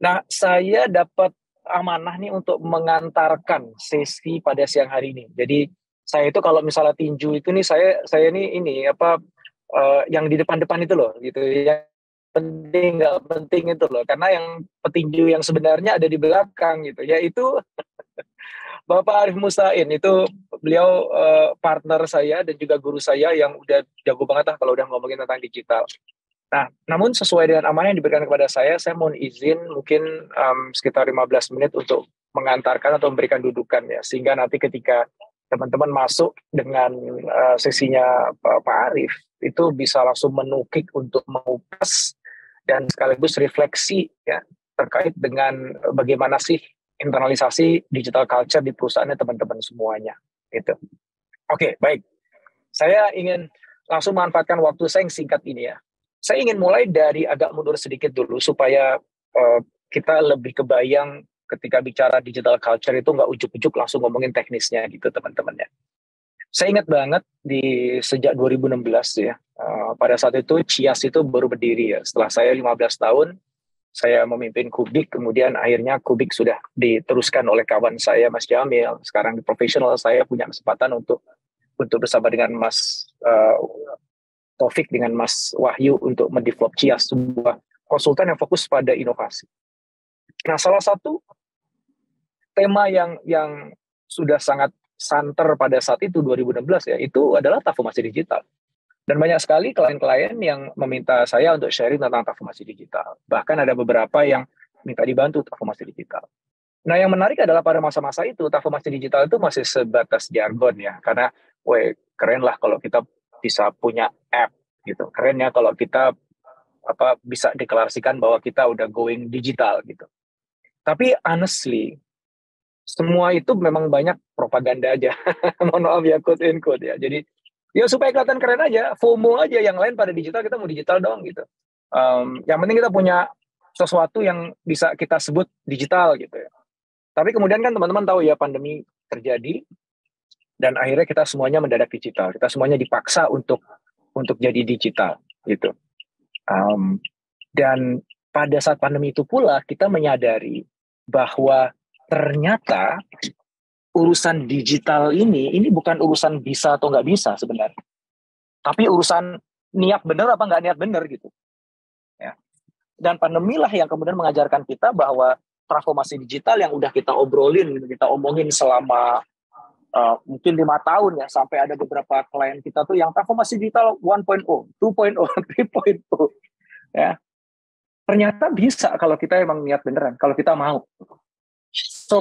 Nah, saya dapat amanah nih untuk mengantarkan sesi pada siang hari ini. Jadi saya itu kalau misalnya tinju itu nih saya nih ini apa yang di depan-depan itu loh gitu ya. Penting nggak penting itu loh, karena yang petinju yang sebenarnya ada di belakang gitu, yaitu Bapak Arif Musain. Itu beliau partner saya dan juga guru saya yang udah jago banget lah kalau udah ngomongin tentang digital. Nah, namun sesuai dengan amanah yang diberikan kepada saya mohon izin mungkin sekitar 15 menit untuk mengantarkan atau memberikan dudukan ya, sehingga nanti ketika teman-teman masuk dengan sesinya Pak Arif, itu bisa langsung menukik untuk mengupas dan sekaligus refleksi ya terkait dengan bagaimana sih internalisasi digital culture di perusahaannya teman-teman semuanya. Gitu. Oke, baik. Saya ingin langsung memanfaatkan waktu saya yang singkat ini ya. Saya ingin mulai dari agak mundur sedikit dulu supaya kita lebih kebayang ketika bicara digital culture itu nggak ujuk-ujuk langsung ngomongin teknisnya gitu teman-teman ya. Saya ingat banget di sejak 2016 ya, pada saat itu Cias itu baru berdiri ya. Setelah saya 15 tahun, saya memimpin Kubik, kemudian akhirnya Kubik sudah diteruskan oleh kawan saya Mas Jamil. Sekarang di profesional saya punya kesempatan untuk bersama dengan Mas Taufik dengan Mas Wahyu untuk mendevelop Cias, sebuah konsultan yang fokus pada inovasi. Nah, salah satu tema yang sudah sangat santer pada saat itu 2016 ya, itu adalah transformasi digital. Dan banyak sekali klien-klien yang meminta saya untuk sharing tentang transformasi digital. Bahkan ada beberapa yang minta dibantu transformasi digital. Nah, yang menarik adalah pada masa-masa itu transformasi digital itu masih sebatas jargon ya, karena keren lah kalau kita bisa punya app gitu. Keren ya kalau kita bisa deklarasikan bahwa kita udah going digital gitu. Tapi honestly, semua itu memang banyak propaganda aja. Mohon maaf ya, quote and quote ya. Jadi ya supaya kelihatan keren aja, FOMO aja, yang lain pada digital, kita mau digital dong gitu. Yang penting kita punya sesuatu yang bisa kita sebut digital gitu ya. Tapi kemudian kan teman-teman tahu ya, pandemi terjadi dan akhirnya kita semuanya mendadak digital. Kita semuanya dipaksa untuk jadi digital gitu. Dan pada saat pandemi itu pula kita menyadari bahwa ternyata urusan digital ini bukan urusan bisa atau nggak bisa sebenarnya, tapi urusan niat bener apa nggak niat bener gitu. Ya. Dan pandemi lah yang kemudian mengajarkan kita bahwa transformasi digital yang udah kita obrolin, kita omongin selama mungkin 5 tahun ya, sampai ada beberapa klien kita tuh yang transformasi digital 1.0, 2.0, 3.0 ya. Ternyata bisa kalau kita emang niat beneran, kalau kita mau. So,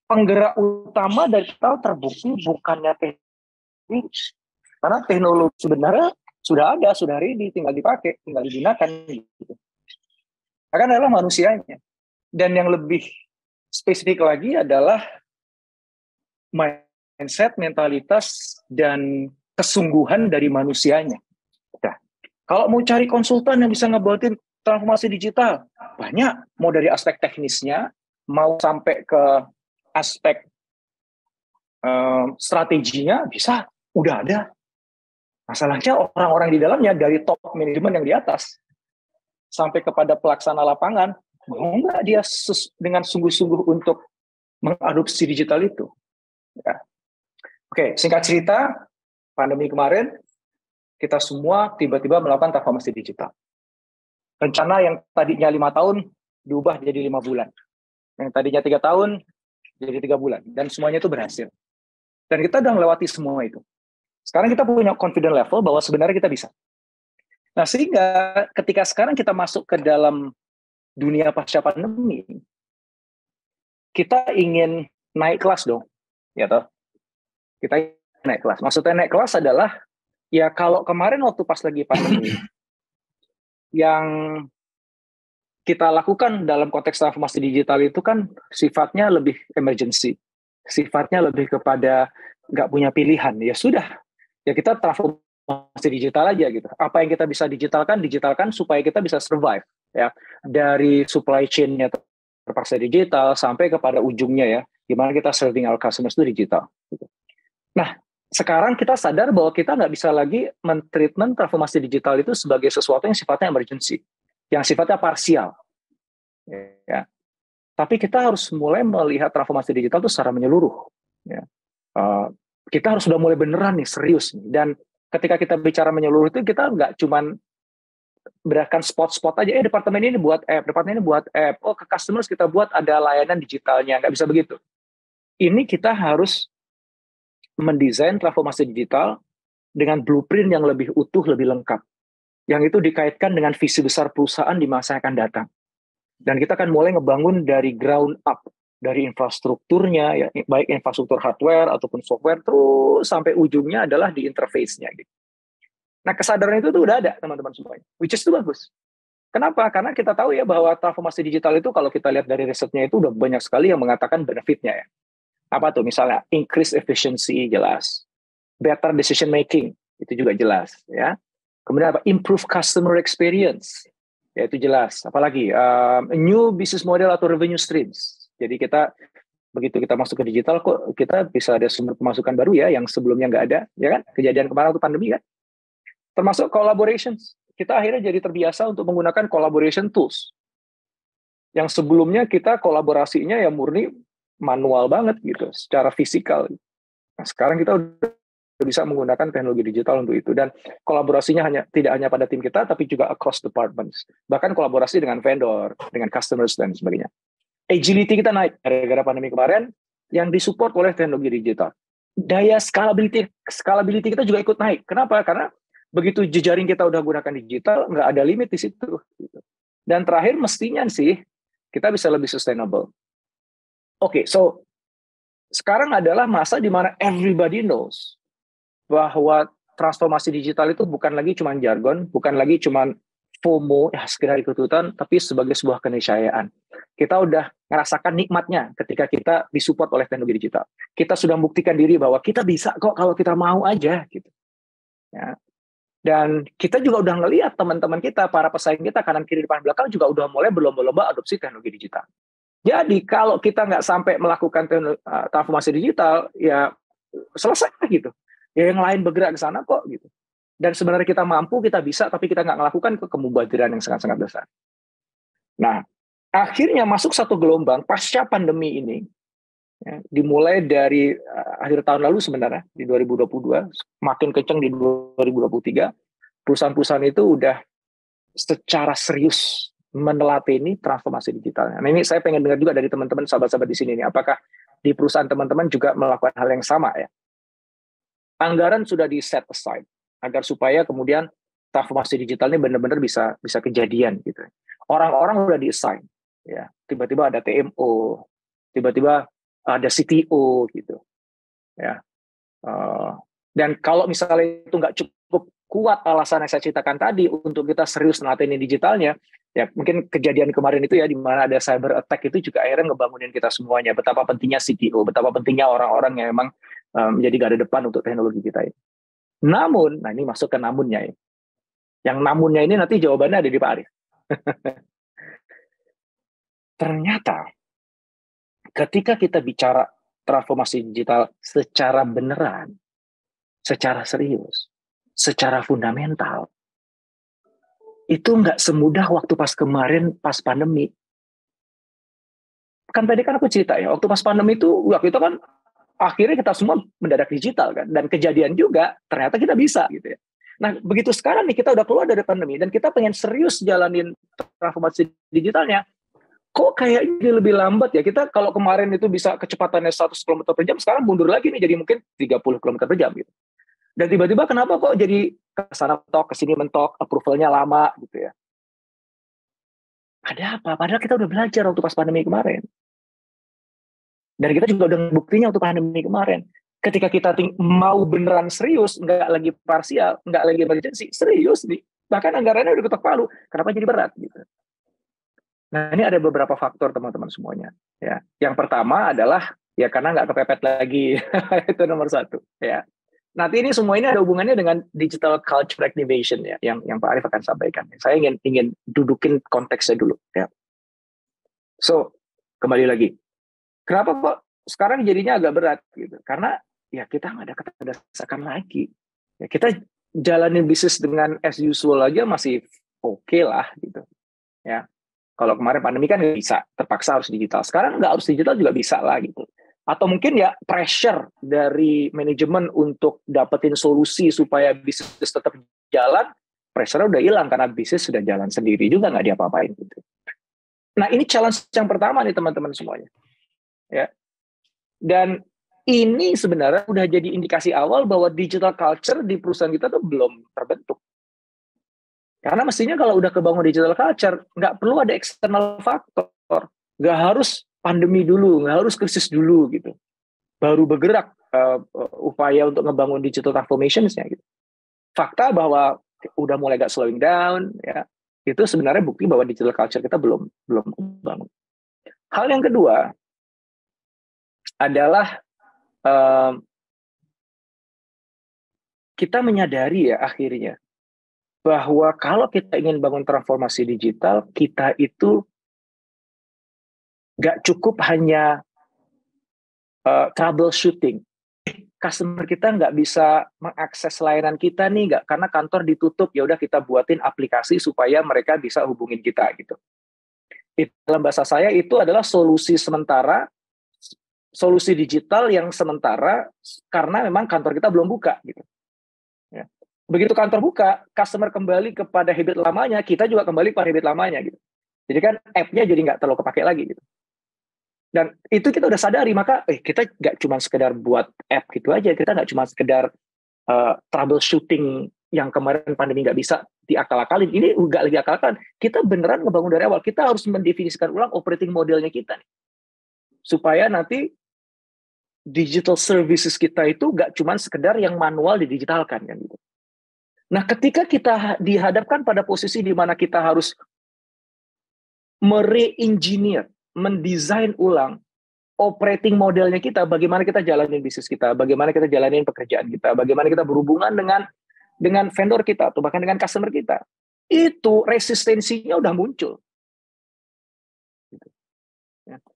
penggerak utama dari kita terbukti bukannya teknologi, karena teknologi sebenarnya sudah ada, sudah ready, tinggal dipakai, tinggal digunakan gitu. Akan adalah manusianya. Dan yang lebih spesifik lagi adalah mindset, mentalitas, dan kesungguhan dari manusianya. Nah, kalau mau cari konsultan yang bisa ngebuatin transformasi digital, banyak. Mau dari aspek teknisnya, mau sampai ke aspek strateginya, bisa. Udah ada. Masalahnya orang-orang di dalamnya, dari top manajemen yang di atas, sampai kepada pelaksana lapangan, mau nggak dia dengan sungguh-sungguh untuk mengadopsi digital itu? Ya. Oke, singkat cerita, pandemi kemarin, kita semua tiba-tiba melakukan transformasi digital. Rencana yang tadinya 5 tahun, diubah jadi 5 bulan. Yang tadinya 3 tahun, jadi 3 bulan. Dan semuanya itu berhasil. Dan kita udah melewati semua itu. Sekarang kita punya confident level bahwa sebenarnya kita bisa. Nah, sehingga ketika sekarang kita masuk ke dalam dunia pasca pandemi, kita ingin naik kelas dong. Ya toh? Kita naik kelas. Maksudnya naik kelas adalah, ya kalau kemarin waktu pas lagi pandemi, yang kita lakukan dalam konteks transformasi digital itu kan sifatnya lebih emergency. Sifatnya lebih kepada nggak punya pilihan. Ya sudah, ya kita transformasi digital aja gitu. Apa yang kita bisa digitalkan supaya kita bisa survive. Ya, dari supply chain-nya terpaksa digital sampai kepada ujungnya ya, gimana kita serving our customers itu digital. Gitu. Nah, sekarang kita sadar bahwa kita nggak bisa lagi men-treatment transformasi digital itu sebagai sesuatu yang sifatnya emergency, yang sifatnya parsial. ya. Tapi kita harus mulai melihat transformasi digital itu secara menyeluruh. Ya. Kita harus sudah mulai beneran nih, serius nih. Dan ketika kita bicara menyeluruh itu, kita nggak cuman berikan spot-spot aja, departemen ini buat app, departemen ini buat app, ke customers kita buat ada layanan digitalnya, nggak bisa begitu. Ini kita harus mendesain transformasi digital dengan blueprint yang lebih utuh, lebih lengkap. Yang itu dikaitkan dengan visi besar perusahaan di masa yang akan datang. Dan kita akan mulai ngebangun dari ground up, dari infrastrukturnya, ya, baik infrastruktur hardware ataupun software, terus sampai ujungnya adalah di interface-nya. Gitu. Nah, kesadaran itu tuh udah ada, teman-teman semuanya. Which is itu bagus. Kenapa? Karena kita tahu ya bahwa transformasi digital itu kalau kita lihat dari risetnya itu udah banyak sekali yang mengatakan benefitnya ya. Apa tuh? Misalnya increase efficiency, jelas. Better decision making, itu juga jelas. Ya. Kemudian apa? Improve customer experience. Ya itu jelas. Apalagi new business model atau revenue streams. Jadi kita begitu kita masuk ke digital kok kita bisa ada sumber pemasukan baru ya yang sebelumnya nggak ada, ya kan? Kejadian kemarin waktu pandemi kan. Termasuk collaborations. Kita akhirnya jadi terbiasa untuk menggunakan collaboration tools. Yang sebelumnya kita kolaborasinya ya murni manual banget gitu, secara fisikal. Nah, sekarang kita udah bisa menggunakan teknologi digital untuk itu, dan kolaborasinya tidak hanya pada tim kita tapi juga across departments, bahkan kolaborasi dengan vendor, dengan customers dan sebagainya. Agility kita naik gara-gara pandemi kemarin yang disupport oleh teknologi digital. Daya scalability kita juga ikut naik. Kenapa? Karena begitu jejaring kita udah gunakan digital, nggak ada limit di situ. Dan terakhir mestinya sih kita bisa lebih sustainable. Oke, so sekarang adalah masa di mana everybody knows bahwa transformasi digital itu bukan lagi cuma jargon, bukan lagi cuma FOMO, sekedar ikut-ikutan, tapi sebagai sebuah keniscayaan. Kita udah ngerasakan nikmatnya ketika kita disupport oleh teknologi digital. Kita sudah membuktikan diri bahwa kita bisa kok kalau kita mau aja, gitu. Ya. Dan kita juga udah ngelihat teman-teman kita, para pesaing kita, kanan kiri depan belakang juga udah mulai berlomba-lomba adopsi teknologi digital. Jadi kalau kita nggak sampai melakukan transformasi digital, ya selesai gitu. Ya yang lain bergerak ke sana kok gitu. Dan sebenarnya kita mampu, kita bisa, tapi kita nggak melakukan kemubadiran yang sangat-sangat besar. Nah, akhirnya masuk satu gelombang pasca pandemi ini, ya, dimulai dari akhir tahun lalu sebenarnya, di 2022, makin kencang di 2023, perusahaan-perusahaan itu udah secara serius menelateni transformasi digitalnya. Nah ini saya pengen dengar juga dari teman-teman, sahabat-sahabat di sini nih, apakah di perusahaan teman-teman juga melakukan hal yang sama ya? Anggaran sudah di set aside agar supaya kemudian transformasi digital ini benar-benar bisa kejadian gitu. Orang-orang udah di-assign ya. Tiba-tiba ada TMO, tiba-tiba ada CTO gitu. Ya. Dan kalau misalnya itu nggak cukup kuat alasan yang saya ceritakan tadi untuk kita serius nelatenin digitalnya, ya mungkin kejadian kemarin itu ya di mana ada cyber attack itu juga akhirnya ngebangunin kita semuanya betapa pentingnya CTO, betapa pentingnya orang-orang yang memang menjadi garda depan untuk teknologi kita ini. Namun, nah ini masuk ke namunnya ya. Yang namunnya ini nanti jawabannya ada di Pak Arief. Ternyata ketika kita bicara transformasi digital secara beneran, secara serius, secara fundamental, itu nggak semudah waktu pas kemarin, pas pandemi. Kan tadi kan aku cerita ya, waktu pas pandemi itu, waktu itu kan akhirnya kita semua mendadak digital kan, dan kejadian juga ternyata kita bisa gitu ya. Nah begitu sekarang nih kita udah keluar dari pandemi dan kita pengen serius jalanin transformasi digitalnya, kok kayaknya lebih lambat ya. Kita kalau kemarin itu bisa kecepatannya 100 km per jam, sekarang mundur lagi nih jadi mungkin 30 km per jam gitu. Dan tiba-tiba kenapa kok jadi kesana mentok, kesini mentok, approvalnya lama gitu ya. Ada apa? Padahal kita udah belajar waktu pas pandemi kemarin. Dan kita juga udah buktinya waktu pandemi kemarin. Ketika kita mau beneran serius, nggak lagi parsial, nggak lagi emergency, serius nih. Bahkan anggarannya udah ketok palu. Kenapa jadi berat? Gitu. Nah ini ada beberapa faktor teman-teman semuanya. Ya, yang pertama adalah ya karena nggak kepepet lagi. Itu nomor satu. Ya. Nanti ini semua ini ada hubungannya dengan digital culture activation ya, yang Pak Arief akan sampaikan. Saya ingin dudukin konteksnya dulu. Ya. So kembali lagi. Kenapa kok sekarang jadinya agak berat gitu? Karena ya kita nggak ada keterdesakan lagi. Ya, kita jalanin bisnis dengan as usual aja masih oke lah gitu. Ya. Kalau kemarin pandemi kan nggak bisa, terpaksa harus digital. Sekarang nggak harus digital juga bisa lah gitu. Atau mungkin ya pressure dari manajemen untuk dapetin solusi supaya bisnis tetap jalan, pressure udah hilang karena bisnis sudah jalan sendiri juga nggak diapa-apain gitu. Nah ini challenge yang pertama nih teman-teman semuanya. Ya. Dan ini sebenarnya udah jadi indikasi awal bahwa digital culture di perusahaan kita tuh belum terbentuk. Karena mestinya kalau udah kebangun digital culture, nggak perlu ada external faktor. Nggak harus pandemi dulu, nggak harus krisis dulu gitu. Baru bergerak upaya untuk ngebangun digital transformation-nya gitu. Fakta bahwa udah mulai agak slowing down, ya itu sebenarnya bukti bahwa digital culture kita belum kebangun. Hal yang kedua adalah kita menyadari ya akhirnya bahwa kalau kita ingin bangun transformasi digital, kita itu gak cukup hanya troubleshooting. Customer kita nggak bisa mengakses layanan kita nih, nggak, karena kantor ditutup, ya udah kita buatin aplikasi supaya mereka bisa hubungin kita gitu. Dalam bahasa saya itu adalah solusi sementara, solusi digital yang sementara karena memang kantor kita belum buka gitu. Ya. Begitu kantor buka, customer kembali kepada habit lamanya, kita juga kembali kepada habit lamanya gitu. Jadi kan app-nya jadi nggak terlalu kepake lagi gitu. Dan itu kita udah sadari, maka kita nggak cuma sekedar buat app gitu aja, kita nggak cuma sekedar troubleshooting yang kemarin pandemi nggak bisa diakal-akalin, ini nggak lagi akal-akalan, kita beneran ngebangun dari awal, kita harus mendefinisikan ulang operating modelnya kita nih. Supaya nanti digital services kita itu nggak cuma sekedar yang manual didigitalkan kan gitu. Nah, ketika kita dihadapkan pada posisi di mana kita harus mere-engineer, mendesain ulang operating modelnya kita, bagaimana kita jalanin bisnis kita, bagaimana kita jalanin pekerjaan kita, bagaimana kita berhubungan dengan vendor kita atau bahkan dengan customer kita, itu resistensinya udah muncul.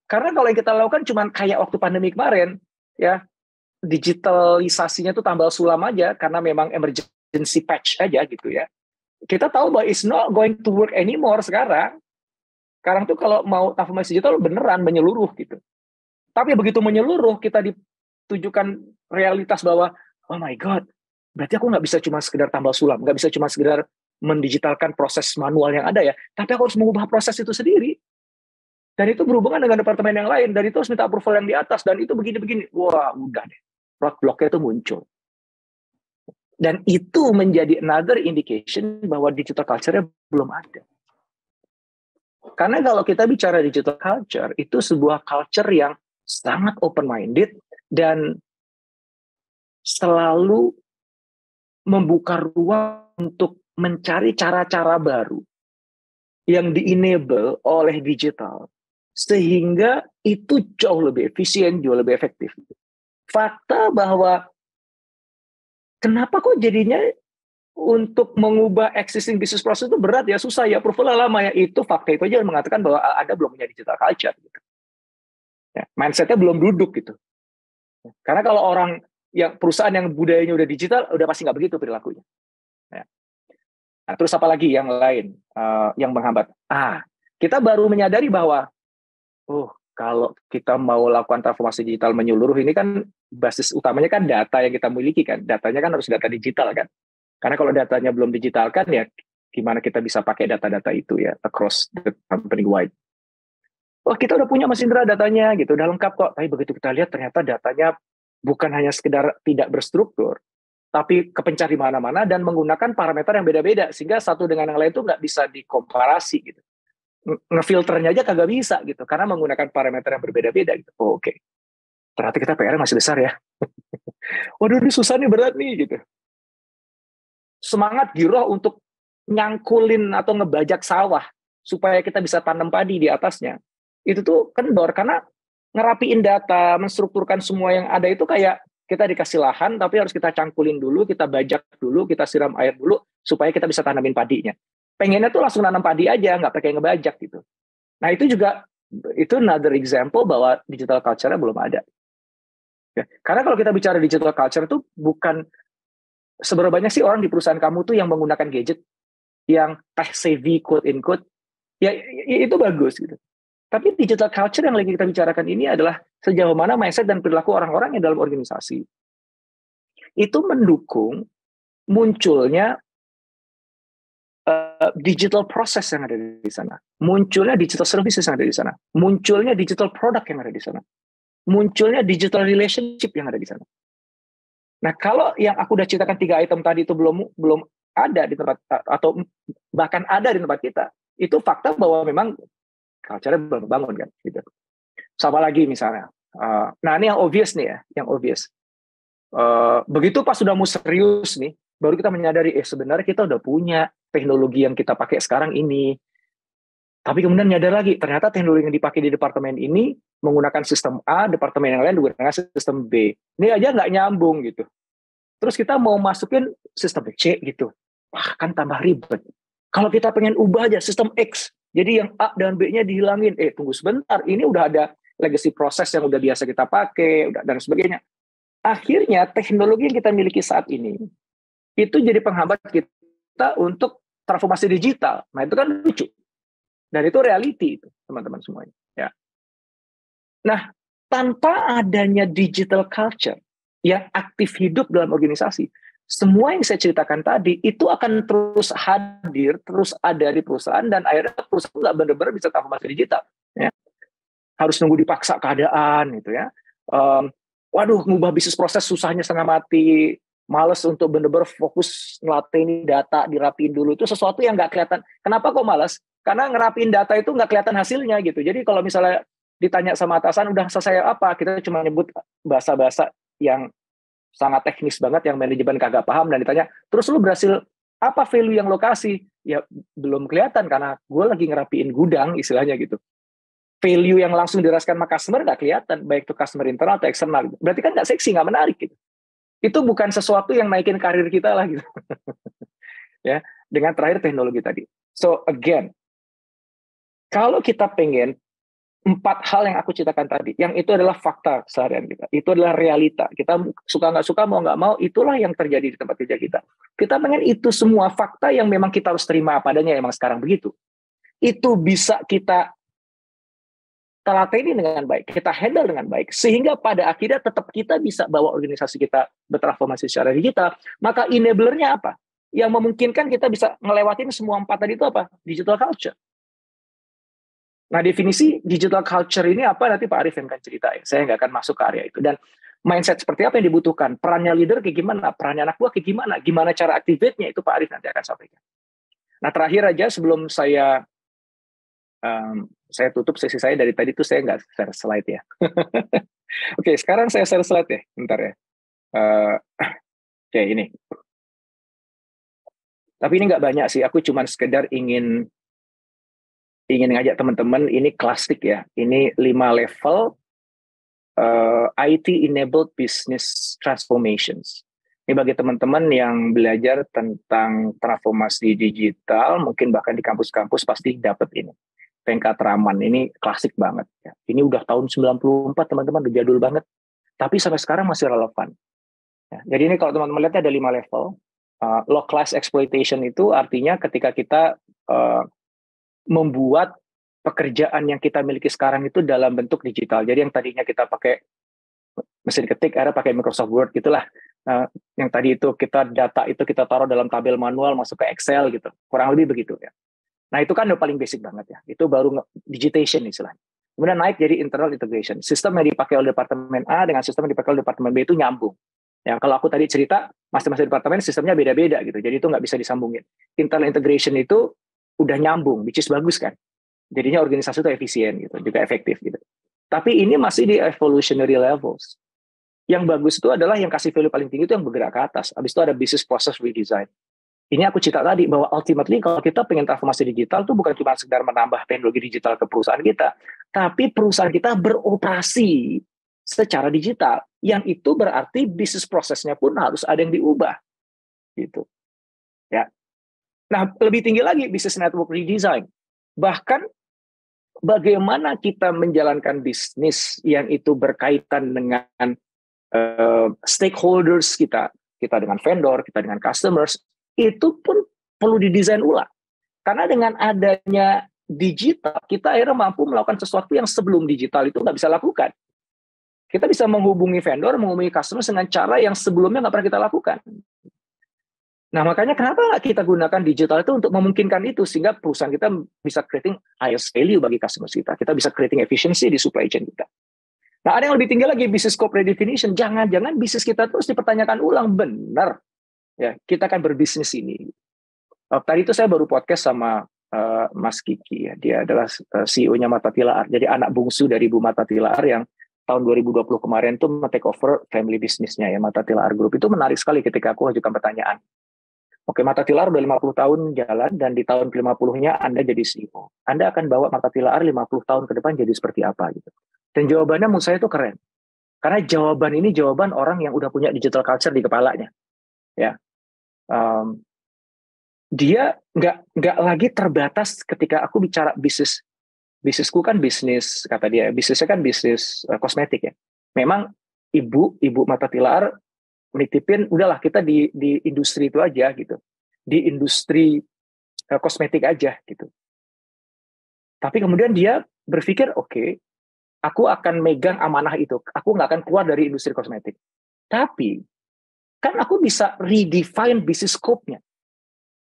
Karena kalau yang kita lakukan cuma kayak waktu pandemi kemarin, ya digitalisasinya tuh tambal sulam aja karena memang emergency patch aja gitu ya. Kita tahu bahwa it's not going to work anymore sekarang. Sekarang tuh kalau mau transformasi digital beneran menyeluruh gitu. Tapi begitu menyeluruh, kita ditujukan realitas bahwa, oh my God, berarti aku nggak bisa cuma sekedar tambal sulam, nggak bisa cuma sekedar mendigitalkan proses manual yang ada ya, tapi aku harus mengubah proses itu sendiri. Dan itu berhubungan dengan departemen yang lain, dan itu harus minta approval yang di atas, dan itu begini-begini. Wah, udah deh. Roadblock-nya itu muncul. Dan itu menjadi another indication bahwa digital culture-nya belum ada. Karena kalau kita bicara digital culture, itu sebuah culture yang sangat open-minded dan selalu membuka ruang untuk mencari cara-cara baru yang di-enable oleh digital. Sehingga itu jauh lebih efisien, jauh lebih efektif. Fakta bahwa kenapa kok jadinya untuk mengubah existing business process itu berat ya, susah ya, approval lama ya, itu fakta itu aja mengatakan bahwa Anda belum punya digital culture gitu. Ya, mindsetnya belum duduk gitu. Karena kalau orang yang perusahaan yang budayanya udah digital, udah pasti nggak begitu perilakunya. Ya. Nah, terus apa lagi yang lain yang menghambat? Kita baru menyadari bahwa, kalau kita mau lakukan transformasi digital menyeluruh, ini kan basis utamanya kan data yang kita miliki kan. Datanya kan harus data digital kan. Karena kalau datanya belum digitalkan ya gimana kita bisa pakai data-data itu ya across the company wide. Kita udah punya Mas Indra datanya gitu, udah lengkap kok. Tapi begitu kita lihat ternyata datanya bukan hanya sekedar tidak berstruktur, tapi kepencar di mana-mana dan menggunakan parameter yang beda-beda sehingga satu dengan yang lain itu nggak bisa dikomparasi gitu. Ngefilternya aja kagak bisa gitu karena menggunakan parameter yang berbeda-beda gitu. Oke. Ternyata kita PR masih besar ya. Waduh, ini susah nih, berat nih gitu. Semangat giroh untuk nyangkulin atau ngebajak sawah supaya kita bisa tanam padi di atasnya. Itu tuh kendor karena ngerapiin data, menstrukturkan semua yang ada itu kayak kita dikasih lahan tapi harus kita cangkulin dulu, kita bajak dulu, kita siram air dulu supaya kita bisa tanamin padinya. Pengennya tuh langsung nanam padi aja, nggak pakai ngebajak gitu. Nah itu juga, itu another example bahwa digital culture-nya belum ada. Ya, karena kalau kita bicara digital culture itu bukan seberapa banyak sih orang di perusahaan kamu tuh yang menggunakan gadget, yang tech savvy quote in quote, Ya itu bagus gitu. Tapi digital culture yang lagi kita bicarakan ini adalah sejauh mana mindset dan perilaku orang-orang yang dalam organisasi itu mendukung munculnya digital process yang ada di sana, munculnya digital services yang ada di sana, munculnya digital product yang ada di sana, munculnya digital relationship yang ada di sana. Nah, kalau yang aku udah ceritakan 3 item tadi itu belum ada di tempat, atau bahkan ada di tempat kita, itu fakta bahwa memang culture-nya belum bangun kan, gitu. Sama lagi misalnya, nah ini yang obvious nih ya, yang obvious. Begitu pas sudah mau serius nih, baru kita menyadari, sebenarnya kita udah punya teknologi yang kita pakai sekarang ini. Tapi kemudian nyadar lagi, ternyata teknologi yang dipakai di departemen ini menggunakan sistem A, departemen yang lain menggunakan sistem B. Ini aja nggak nyambung gitu. Terus kita mau masukin sistem C gitu. Wah, kan tambah ribet. Kalau kita pengen ubah aja sistem X, jadi yang A dan B-nya dihilangin. Tunggu sebentar, ini udah ada legacy proses yang udah biasa kita pakai, dan sebagainya. Akhirnya teknologi yang kita miliki saat ini, itu jadi penghambat kita untuk transformasi digital. Nah itu kan lucu. Dan itu reality itu, teman-teman semuanya. Ya. Nah, tanpa adanya digital culture yang aktif hidup dalam organisasi, semua yang saya ceritakan tadi itu akan terus hadir, terus ada di perusahaan, dan akhirnya perusahaan nggak benar-benar bisa transformasi digital. Ya. Harus nunggu dipaksa keadaan gitu ya. Waduh, ngubah bisnis proses susahnya setengah mati. Males untuk benar-benar fokus ngelatih data, dirapiin dulu. Itu sesuatu yang nggak kelihatan. Kenapa kok males? Karena ngerapiin data itu nggak kelihatan hasilnya gitu. Jadi kalau misalnya ditanya sama atasan, udah selesai apa? Kita cuma nyebut bahasa-bahasa yang sangat teknis banget, yang manajemen kagak paham, dan ditanya, terus lu berhasil apa value yang lo kasih? Ya belum kelihatan karena gue lagi ngerapiin gudang istilahnya gitu. Value yang langsung dirasakan sama customer nggak kelihatan, baik itu customer internal atau eksternal. Berarti kan nggak seksi, nggak menarik gitu. Itu bukan sesuatu yang naikin karir kita lah gitu. Ya, dengan terakhir teknologi tadi. So again, kalau kita pengen 4 hal yang aku ceritakan tadi, yang itu adalah fakta seharian kita, itu adalah realita. Kita suka nggak suka, mau nggak mau, itulah yang terjadi di tempat kerja kita. Kita pengen itu semua fakta yang memang kita harus terima apa adanya, emang sekarang begitu. Itu bisa kita telateni dengan baik, kita handle dengan baik, sehingga pada akhirnya tetap kita bisa bawa organisasi kita bertransformasi secara digital. Maka enablernya apa? Yang memungkinkan kita bisa ngelewatin semua 4 tadi itu apa? Digital culture. Nah, definisi digital culture ini apa? Nanti Pak Arif yang akan cerita ya. Saya nggak akan masuk ke area itu. Dan mindset seperti apa yang dibutuhkan? Perannya leader kayak gimana? Perannya anak buah kayak gimana? Gimana cara activate-nya? Itu Pak Arif nanti akan sampaikan. Nah, terakhir aja sebelum saya tutup sesi saya dari tadi tuh saya nggak share slide ya. Oke, sekarang saya share slide ya, bentar ya. Oke, ini. Tapi ini nggak banyak sih, aku cuma sekedar ingin ngajak teman-teman, ini klasik ya. Ini 5 level IT enabled business transformations. Ini bagi teman-teman yang belajar tentang transformasi digital, mungkin bahkan di kampus-kampus pasti dapat ini. Venkatraman, ini klasik banget. Ya. Ini udah tahun 94, teman-teman, udah jadul banget. Tapi sampai sekarang masih relevan. Ya. Jadi ini kalau teman-teman lihat ada 5 level. Localized exploitation itu artinya ketika kita membuat pekerjaan yang kita miliki sekarang itu dalam bentuk digital. Jadi yang tadinya kita pakai mesin ketik, akhirnya pakai Microsoft Word gitulah. Yang tadi itu data itu kita taruh dalam tabel manual, masuk ke Excel gitu. Kurang lebih begitu ya. Nah itu kan udah paling basic banget ya. Itu baru digitation istilahnya. Kemudian naik jadi internal integration. Sistem yang dipakai oleh departemen A dengan sistem yang dipakai oleh departemen B itu nyambung. Ya kalau aku tadi cerita, masing-masing departemen sistemnya beda-beda gitu. Jadi itu nggak bisa disambungin. Internal integration itu udah nyambung, which is bagus kan. Jadinya organisasi itu efisien gitu, juga efektif gitu. Tapi ini masih di evolutionary levels. Yang bagus itu adalah yang kasih value paling tinggi itu yang bergerak ke atas. Habis itu ada business process redesign. Ini aku cerita tadi bahwa ultimately kalau kita pengen transformasi digital itu bukan cuma sekedar menambah teknologi digital ke perusahaan kita, tapi perusahaan kita beroperasi secara digital. Yang itu berarti bisnis prosesnya pun harus ada yang diubah, gitu. Ya. Nah, lebih tinggi lagi business network redesign. Bahkan bagaimana kita menjalankan bisnis yang itu berkaitan dengan stakeholders kita dengan vendor, kita dengan customers. Itu pun perlu didesain ulang. Karena dengan adanya digital, kita akhirnya mampu melakukan sesuatu yang sebelum digital itu nggak bisa lakukan. Kita bisa menghubungi vendor, menghubungi customer dengan cara yang sebelumnya nggak pernah kita lakukan. Nah, makanya kenapa nggak kita gunakan digital itu untuk memungkinkan itu, sehingga perusahaan kita bisa creating highest value bagi customer kita. Kita bisa creating efficiency di supply chain kita. Nah, ada yang lebih tinggi lagi, business scope redefinition. Jangan-jangan bisnis kita terus dipertanyakan ulang. Benar. Ya, kita akan berbisnis ini. Tadi itu saya baru podcast sama Mas Kiki. Ya. Dia adalah CEO-nya Mata Tilaar. Jadi anak bungsu dari Bu Mata Tilaar yang tahun 2020 kemarin tuh take over family bisnisnya ya, Mata Tilaar Group. Itu menarik sekali ketika aku ajukan pertanyaan. Oke, Mata Tilaar udah 50 tahun jalan, dan di tahun ke-50-nya Anda jadi CEO. Anda akan bawa Mata Tilaar 50 tahun ke depan jadi seperti apa gitu. Dan jawabannya menurut saya itu keren. Karena jawaban ini jawaban orang yang udah punya digital culture di kepalanya. Ya, dia nggak lagi terbatas ketika aku bicara bisnis. Bisnisku kan bisnis, kata dia, bisnisnya kan bisnis kosmetik ya. Memang ibu Mata Tilaar nitipin, udahlah kita di industri itu aja gitu, di industri kosmetik aja gitu. Tapi kemudian dia berpikir, oke, aku akan megang amanah itu, aku nggak akan keluar dari industri kosmetik. Tapi kan aku bisa redefine business scope-nya.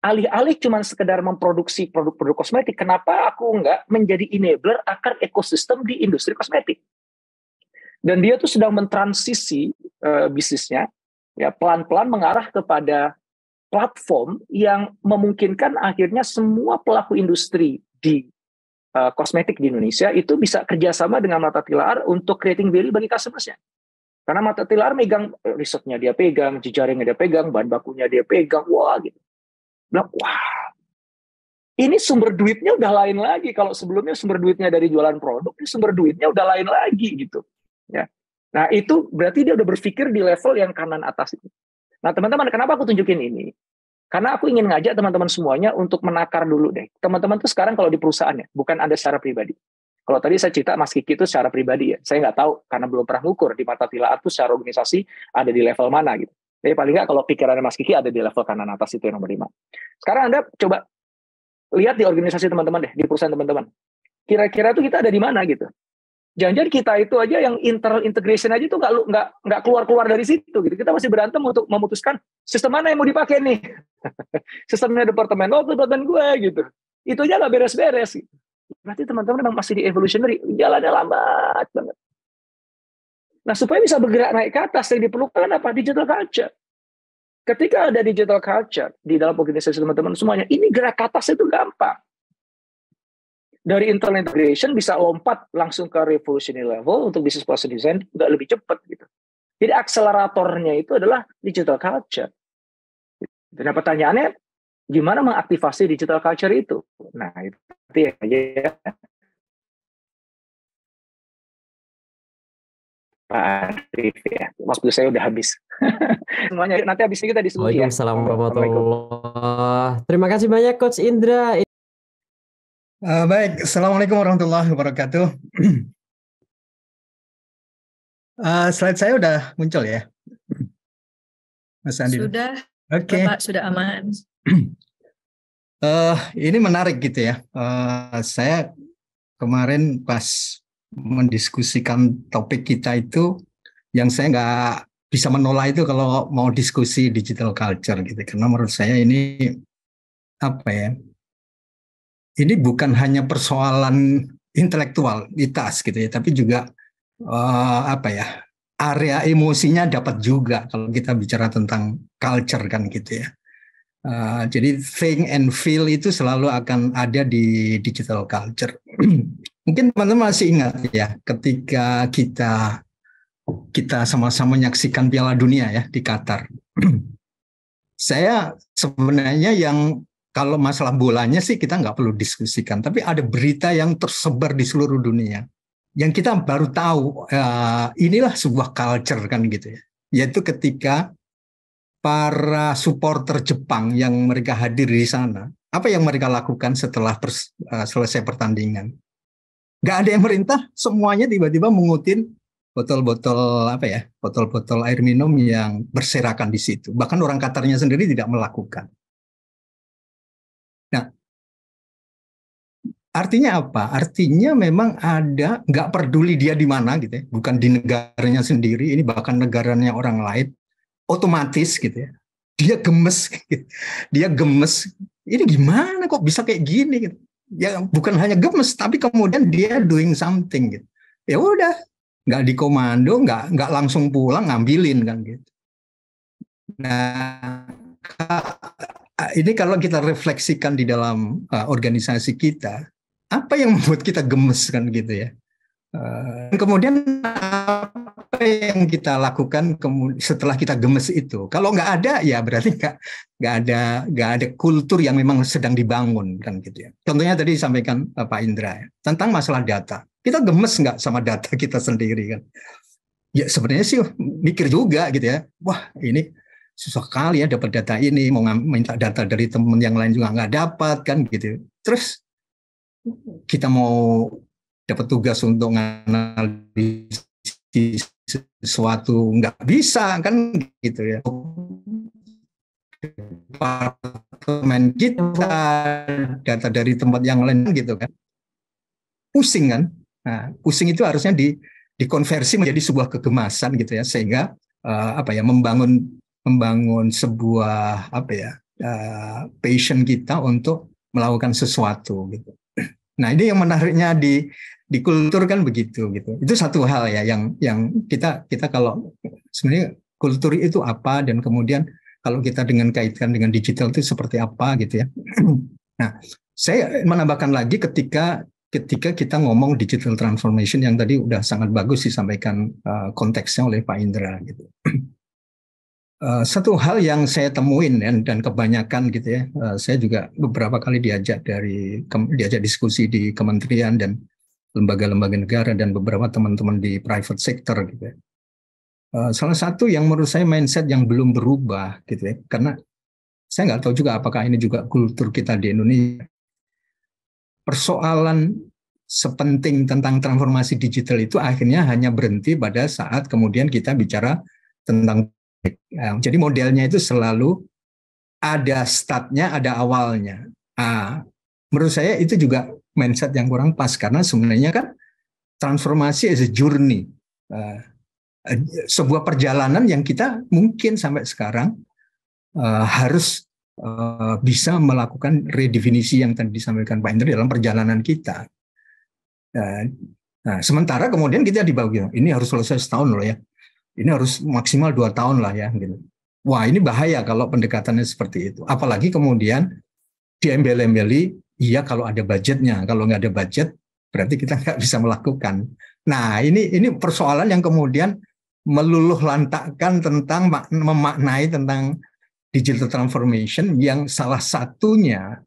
Alih-alih cuma sekedar memproduksi produk-produk kosmetik, kenapa aku nggak menjadi enabler akan ekosistem di industri kosmetik? Dan dia tuh sedang mentransisi bisnisnya, ya pelan-pelan mengarah kepada platform yang memungkinkan akhirnya semua pelaku industri di kosmetik di Indonesia itu bisa kerjasama dengan Mata Tilaar untuk creating value bagi customer-nya. Karena Mata Tilaar megang risetnya, dia pegang jejaringnya, dia pegang bahan bakunya, dia pegang, wah gitu. Bilang, wah, ini sumber duitnya udah lain lagi. Kalau sebelumnya sumber duitnya dari jualan produk, ini sumber duitnya udah lain lagi gitu. Ya. Nah, itu berarti dia udah berpikir di level yang kanan atas itu. Nah, teman-teman, kenapa aku tunjukin ini? Karena aku ingin ngajak teman-teman semuanya untuk menakar dulu deh. Teman-teman tuh sekarang kalau di perusahaannya, bukan Anda secara pribadi. Kalau tadi saya cerita Mas Kiki itu secara pribadi ya, saya nggak tahu karena belum pernah ngukur di Mata Tilaar itu secara organisasi ada di level mana gitu. Jadi paling nggak kalau pikirannya Mas Kiki ada di level kanan atas itu yang nomor 5. Sekarang Anda coba lihat di organisasi teman-teman deh, di perusahaan teman-teman. Kira-kira tuh kita ada di mana gitu. Jangan-jangan kita itu aja yang internal integration aja tuh nggak keluar dari situ gitu. Kita masih berantem untuk memutuskan sistem mana yang mau dipakai nih. Sistemnya departemen gue gitu. Itu aja nggak beres-beres. Berarti teman-teman memang masih di evolutionary, jalannya lambat banget. Nah, supaya bisa bergerak naik ke atas, yang diperlukan apa? Digital culture. Ketika ada digital culture di dalam organisasi teman-teman semuanya, ini gerak ke atas itu gampang. Dari internal integration bisa lompat langsung ke revolutionary level untuk business process design, nggak lebih cepat gitu. Jadi akseleratornya itu adalah digital culture. Dan pertanyaannya, gimana mengaktifasi digital culture itu? Nah, itu aja ya. Pak Arif ya, waktu saya udah habis. Semuanya nanti habis ini kita diskusi ya. Waalaikumsalam warahmatullahi. Terima kasih banyak Coach Indra. Baik, Assalamualaikum warahmatullahi wabarakatuh. Slide saya udah muncul ya, Mas Andi? Sudah, Oke. Bapak sudah aman. Ini menarik gitu ya. Saya kemarin pas mendiskusikan topik kita itu, yang saya nggak bisa menolak itu kalau mau diskusi digital culture gitu. Karena menurut saya ini apa ya? Ini bukan hanya persoalan intelektualitas gitu ya, tapi juga apa ya? Area emosinya dapat juga kalau kita bicara tentang culture kan gitu ya. Jadi think and feel itu selalu akan ada di digital culture. Mungkin teman-teman masih ingat ya ketika kita sama-sama menyaksikan Piala Dunia ya di Qatar. Saya sebenarnya yang kalau masalah bolanya sih kita nggak perlu diskusikan, tapi ada berita yang tersebar di seluruh dunia yang kita baru tahu inilah sebuah culture kan gitu ya. Yaitu ketika para supporter Jepang yang mereka hadir di sana, apa yang mereka lakukan setelah selesai pertandingan? Gak ada yang merintah, semuanya tiba-tiba mengutin botol-botol botol-botol air minum yang berserakan di situ. Bahkan orang Qatarnya sendiri tidak melakukan. Nah, Artinya apa? Artinya memang ada, nggak peduli dia di mana gitu ya, bukan di negaranya sendiri, ini bahkan negaranya orang lain, otomatis gitu ya, dia gemes, dia gemes. Ini gimana kok bisa kayak gini? Gitu. Ya bukan hanya gemes, tapi kemudian dia doing something gitu. Ya udah, nggak dikomando, nggak langsung pulang ngambilin kan gitu. Nah, ini kalau kita refleksikan di dalam organisasi kita, apa yang membuat kita gemes kan gitu ya. Kemudian apa yang kita lakukan setelah kita gemes itu? Kalau nggak ada, ya berarti nggak ada kultur yang memang sedang dibangun kan gitu ya. Contohnya tadi disampaikan Pak Indra ya, tentang masalah data. Kita gemes nggak sama data kita sendiri kan? Ya sebenarnya sih mikir juga gitu ya. Wah ini susah kali ya dapat data ini, mau minta data dari teman yang lain juga nggak dapat kan gitu. Terus kita mau dapat tugas untuk menganalisis sesuatu nggak bisa kan gitu ya. Departemen kita data dari tempat yang lain gitu kan, pusing kan. Nah, pusing itu harusnya dikonversi menjadi sebuah kegemasan gitu ya, sehingga membangun sebuah passion kita untuk melakukan sesuatu gitu. Nah ini yang menariknya di kultur kan begitu gitu. Itu satu hal ya yang kita kalau sebenarnya kultur itu apa, dan kemudian kalau kita kaitkan dengan digital itu seperti apa gitu ya. Nah saya menambahkan lagi ketika kita ngomong digital transformation yang tadi udah sangat bagus disampaikan konteksnya oleh Pak Indra gitu. Satu hal yang saya temuin dan kebanyakan gitu ya, saya juga beberapa kali diajak diskusi di kementerian dan lembaga-lembaga negara dan beberapa teman-teman di private sector gitu ya. Salah satu yang menurut saya mindset yang belum berubah gitu ya, karena saya nggak tahu juga apakah ini juga kultur kita di Indonesia. Persoalan sepenting tentang transformasi digital itu akhirnya hanya berhenti pada saat kemudian kita bicara tentang jadi modelnya itu selalu ada startnya, ada awalnya. Menurut saya itu juga mindset yang kurang pas, karena sebenarnya kan transformasi as a journey, sebuah perjalanan yang kita mungkin sampai sekarang harus bisa melakukan redefinisi yang tadi disampaikan Pak Indra dalam perjalanan kita. Nah, sementara kemudian kita dibagi, ini harus selesai setahun loh ya. Ini harus maksimal 2 tahun lah ya gitu. Wah ini bahaya kalau pendekatannya seperti itu. Apalagi kemudian diembel-embeli, iya kalau ada budgetnya. Kalau nggak ada budget, berarti kita nggak bisa melakukan. Nah ini persoalan yang kemudian meluluh lantakkan tentang memaknai tentang digital transformation yang salah satunya,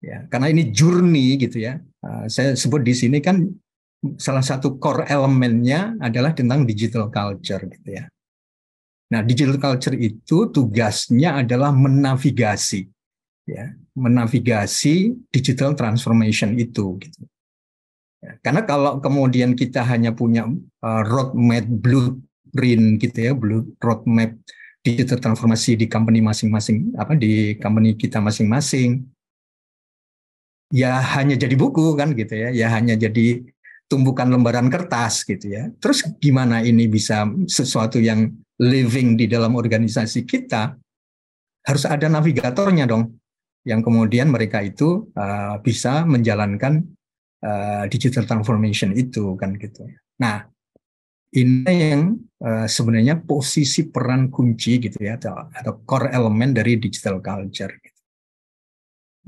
ya karena ini journey gitu ya. Saya sebut di sini kan salah satu core elemennya adalah tentang digital culture gitu ya. Nah, digital culture itu tugasnya adalah menavigasi digital transformation itu gitu. Ya, karena kalau kemudian kita hanya punya roadmap blueprint gitu ya, roadmap digital transformasi di company masing-masing, di company kita masing-masing, ya hanya jadi buku kan gitu ya, ya hanya jadi tumbukan lembaran kertas gitu ya. Terus gimana ini bisa sesuatu yang living di dalam organisasi kita? Harus ada navigatornya dong, yang kemudian mereka itu bisa menjalankan digital transformation itu kan gitu. Nah, ini yang sebenarnya posisi peran kunci gitu ya, atau core element dari digital culture. Gitu.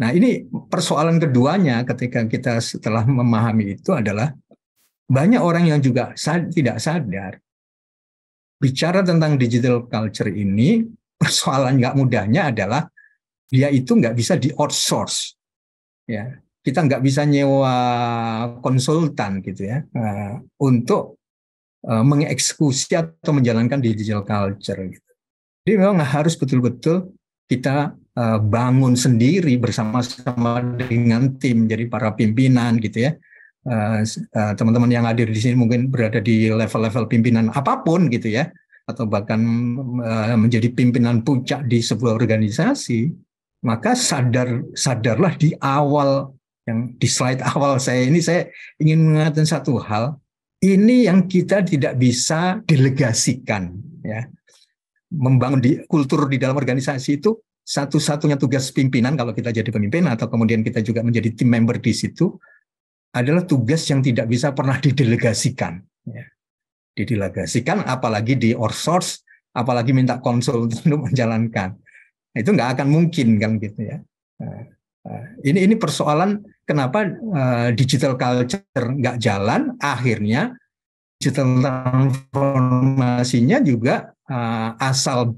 Nah, ini persoalan keduanya ketika kita setelah memahami itu adalah banyak orang yang juga tidak sadar bicara tentang digital culture ini, persoalan nggak mudahnya adalah dia itu nggak bisa di outsource, ya kita nggak bisa nyewa konsultan gitu ya untuk mengeksekusi atau menjalankan digital culture. Gitu. Jadi memang harus betul-betul kita bangun sendiri bersama-sama dengan tim, jadi para pimpinan gitu ya. Teman-teman yang hadir di sini mungkin berada di level-level pimpinan apapun gitu ya, atau bahkan menjadi pimpinan puncak di sebuah organisasi, maka sadarlah di awal Yang di slide awal saya ingin mengatakan satu hal, ini yang kita tidak bisa delegasikan, ya. Membangun kultur di dalam organisasi itu satu-satunya tugas pimpinan kalau kita jadi pemimpin atau kemudian kita juga menjadi tim member di situ adalah tugas yang tidak bisa pernah didelegasikan, ya. Didelegasikan apalagi di outsource, apalagi minta konsul untuk menjalankan. Itu nggak akan mungkin kan gitu ya. Ini persoalan kenapa digital culture nggak jalan, akhirnya digital transformasinya juga asal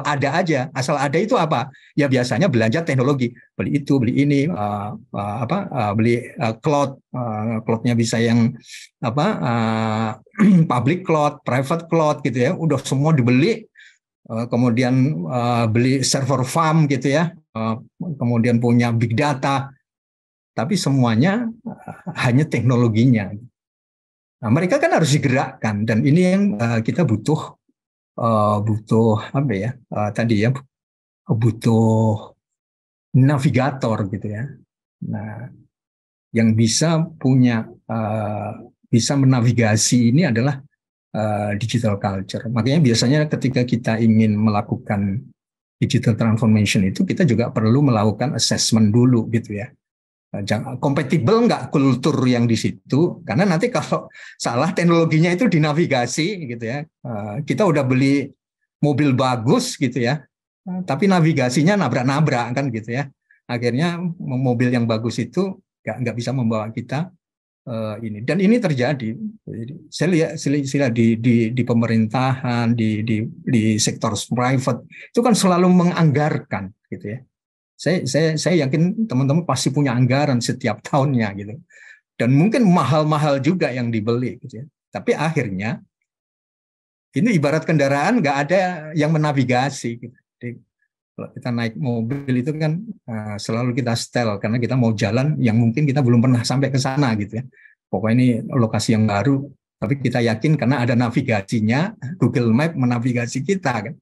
ada aja. Asal ada itu apa? Ya biasanya belanja teknologi, beli itu, beli ini, beli cloud, cloudnya bisa yang public cloud, private cloud gitu ya. Udah semua dibeli. Kemudian beli server farm gitu ya, kemudian punya big data, tapi semuanya hanya teknologinya. Nah, mereka kan harus digerakkan, dan ini yang kita butuh apa ya, tadi ya, butuh navigator gitu ya. Nah, yang bisa bisa menavigasi ini adalah digital culture. Makanya biasanya ketika kita ingin melakukan digital transformation itu kita juga perlu melakukan assessment dulu gitu ya. Kompatibel nggak kultur yang di situ? Karena nanti kalau salah teknologinya itu dinavigasi gitu ya. Kita udah beli mobil bagus gitu ya, tapi navigasinya nabrak-nabrak kan gitu ya. Akhirnya mobil yang bagus itu nggak bisa membawa kita ini, dan ini terjadi. Saya lihat di pemerintahan, di sektor private itu kan selalu menganggarkan gitu ya. Saya yakin teman-teman pasti punya anggaran setiap tahunnya gitu, dan mungkin mahal-mahal juga yang dibeli gitu ya. Tapi akhirnya ini ibarat kendaraan, nggak ada yang menavigasi gitu. Jadi, kalau kita naik mobil itu kan selalu kita setel karena kita mau jalan yang mungkin kita belum pernah sampai ke sana gitu ya. Pokoknya ini lokasi yang baru, tapi kita yakin karena ada navigasinya, Google Map menavigasi kita kan.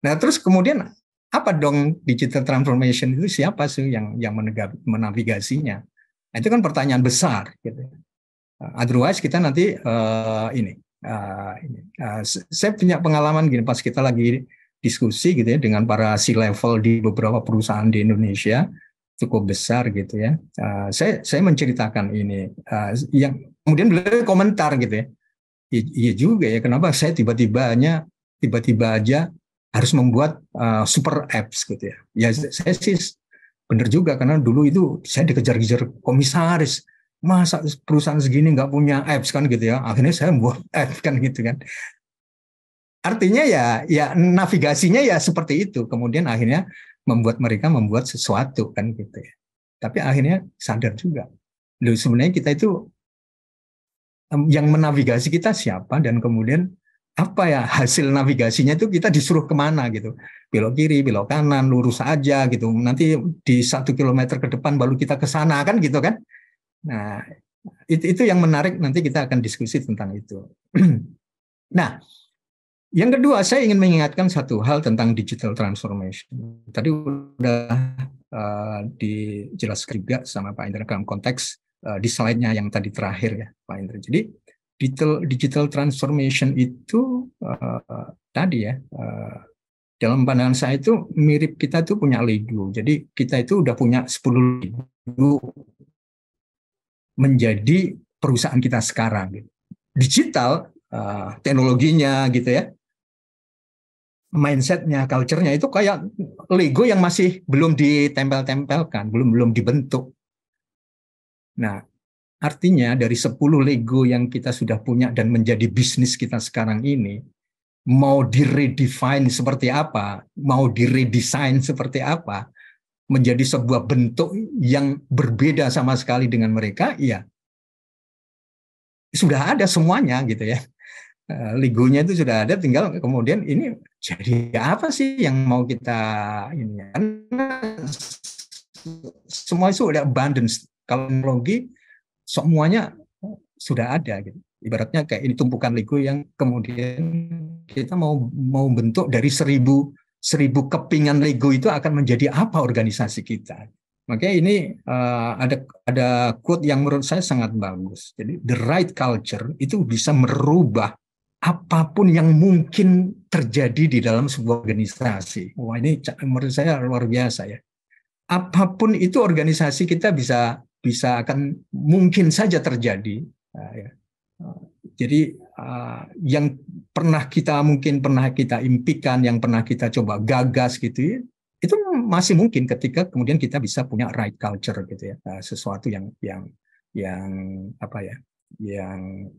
Nah terus kemudian apa dong digital transformation itu, siapa sih yang menavigasinya? Nah, itu kan pertanyaan besar gitu. Otherwise kita nanti saya punya pengalaman gini pas kita lagi diskusi gitu ya dengan para C-level di beberapa perusahaan di Indonesia cukup besar gitu ya. Saya menceritakan ini, yang kemudian beliau komentar gitu ya. Iya juga ya, kenapa saya tiba-tiba aja harus membuat super apps gitu ya. Ya saya sih benar juga, karena dulu itu saya dikejar-kejar komisaris. Masa perusahaan segini nggak punya apps kan gitu ya. Akhirnya saya membuat apps kan gitu kan. Artinya ya navigasinya ya seperti itu. Kemudian akhirnya membuat mereka membuat sesuatu kan gitu ya. Tapi akhirnya sadar juga, loh sebenarnya kita itu yang menavigasi kita siapa, dan kemudian apa ya hasil navigasinya itu kita disuruh kemana gitu. Belok kiri, belok kanan, lurus aja gitu. Nanti di 1 kilometer ke depan baru kita ke sana kan gitu kan. Nah itu yang menarik, nanti kita akan diskusi tentang itu. Nah, yang kedua, saya ingin mengingatkan satu hal tentang digital transformation. Tadi udah dijelaskan juga sama Pak Indra dalam konteks di slide-nya yang tadi terakhir ya, Pak Indra. Jadi digital transformation itu tadi ya, dalam pandangan saya itu mirip kita tuh punya Lego. Jadi kita itu udah punya 10 Lego menjadi perusahaan kita sekarang. Gitu. Digital, teknologinya gitu ya, mindset-nya, culture-nya itu kayak Lego yang masih belum ditempel-tempelkan, belum dibentuk. Nah, artinya dari 10 Lego yang kita sudah punya dan menjadi bisnis kita sekarang ini, mau di-redefine seperti apa, mau di-redesign seperti apa, menjadi sebuah bentuk yang berbeda sama sekali dengan mereka, ya sudah ada semuanya gitu ya. Legonya itu sudah ada, tinggal kemudian ini jadi apa sih yang mau kita ini? Karena semua itu udah abundance. Kalau teknologi semuanya sudah ada gitu. Ibaratnya kayak ini tumpukan Lego yang kemudian kita mau bentuk dari 1000 kepingan Lego itu akan menjadi apa organisasi kita. Makanya ini ada quote yang menurut saya sangat bagus. Jadi the right culture itu bisa merubah apapun yang mungkin terjadi di dalam sebuah organisasi. Wah, ini menurut saya luar biasa ya. Apapun itu organisasi kita bisa akan mungkin saja terjadi. Nah, ya. Jadi yang mungkin pernah kita impikan, yang pernah kita coba gagas gitu ya, itu masih mungkin ketika kemudian kita bisa punya right culture gitu ya, sesuatu yang apa ya, yang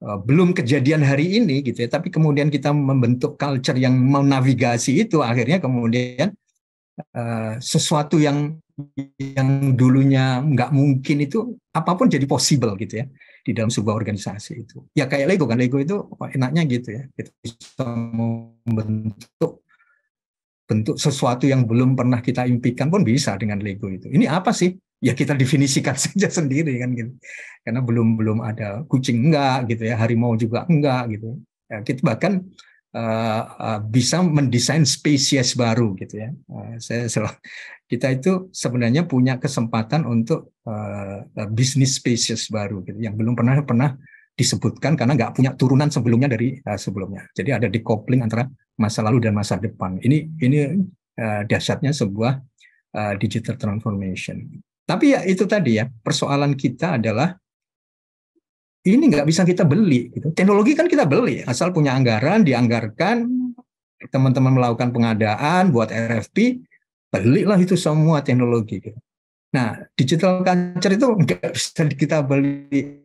belum kejadian hari ini gitu ya, tapi kemudian kita membentuk culture yang menavigasi itu, akhirnya kemudian sesuatu yang dulunya nggak mungkin itu apapun jadi possible gitu ya di dalam sebuah organisasi itu. Ya kayak Lego kan, Lego itu enaknya gitu ya, kita bisa membentuk sesuatu yang belum pernah kita impikan pun bisa dengan Lego itu. Ini apa sih? Ya kita definisikan saja sendiri kan gitu. Karena belum ada kucing enggak gitu ya, harimau juga enggak gitu. Ya, kita bahkan bisa mendesain spesies baru gitu ya. Kita itu sebenarnya punya kesempatan untuk bisnis spesies baru gitu, yang belum pernah disebutkan karena nggak punya turunan sebelumnya dari sebelumnya. Jadi ada decoupling antara masa lalu dan masa depan. Ini dahsyatnya sebuah digital transformation. Tapi ya itu tadi ya, persoalan kita adalah ini nggak bisa kita beli. Gitu. Teknologi kan kita beli, asal punya anggaran, dianggarkan, teman-teman melakukan pengadaan, buat RFP, belilah itu semua teknologi. Gitu. Nah, digital culture itu nggak bisa kita beli.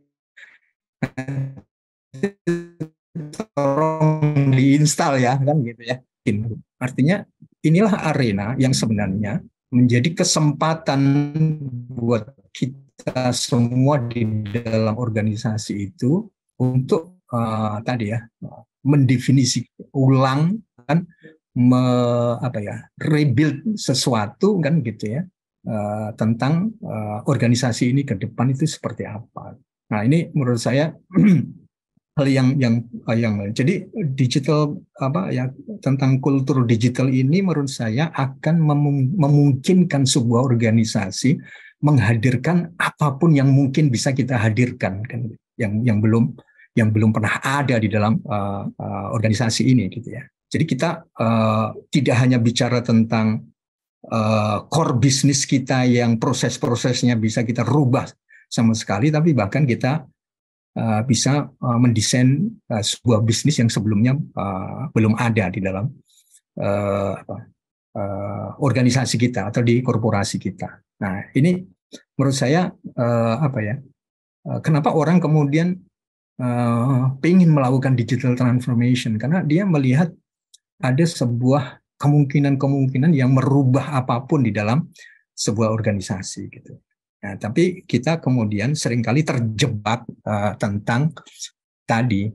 Tolong diinstal ya, kan gitu ya. Artinya inilah arena yang sebenarnya menjadi kesempatan buat kita semua di dalam organisasi itu untuk tadi ya mendefinisi ulang kan, rebuild sesuatu kan gitu ya, tentang organisasi ini ke depan itu seperti apa. Nah ini menurut saya hal yang jadi digital tentang kultur digital ini menurut saya akan memungkinkan sebuah organisasi menghadirkan apapun yang mungkin bisa kita hadirkan kan, yang belum pernah ada di dalam organisasi ini gitu ya. Jadi kita tidak hanya bicara tentang core bisnis kita yang proses-prosesnya bisa kita rubah sama sekali, tapi bahkan kita bisa mendesain sebuah bisnis yang sebelumnya belum ada di dalam organisasi kita atau di korporasi kita. Nah, ini menurut saya kenapa orang kemudian ingin melakukan digital transformation, karena dia melihat ada sebuah kemungkinan yang merubah apapun di dalam sebuah organisasi gitu. Nah, tapi kita kemudian seringkali terjebak tentang tadi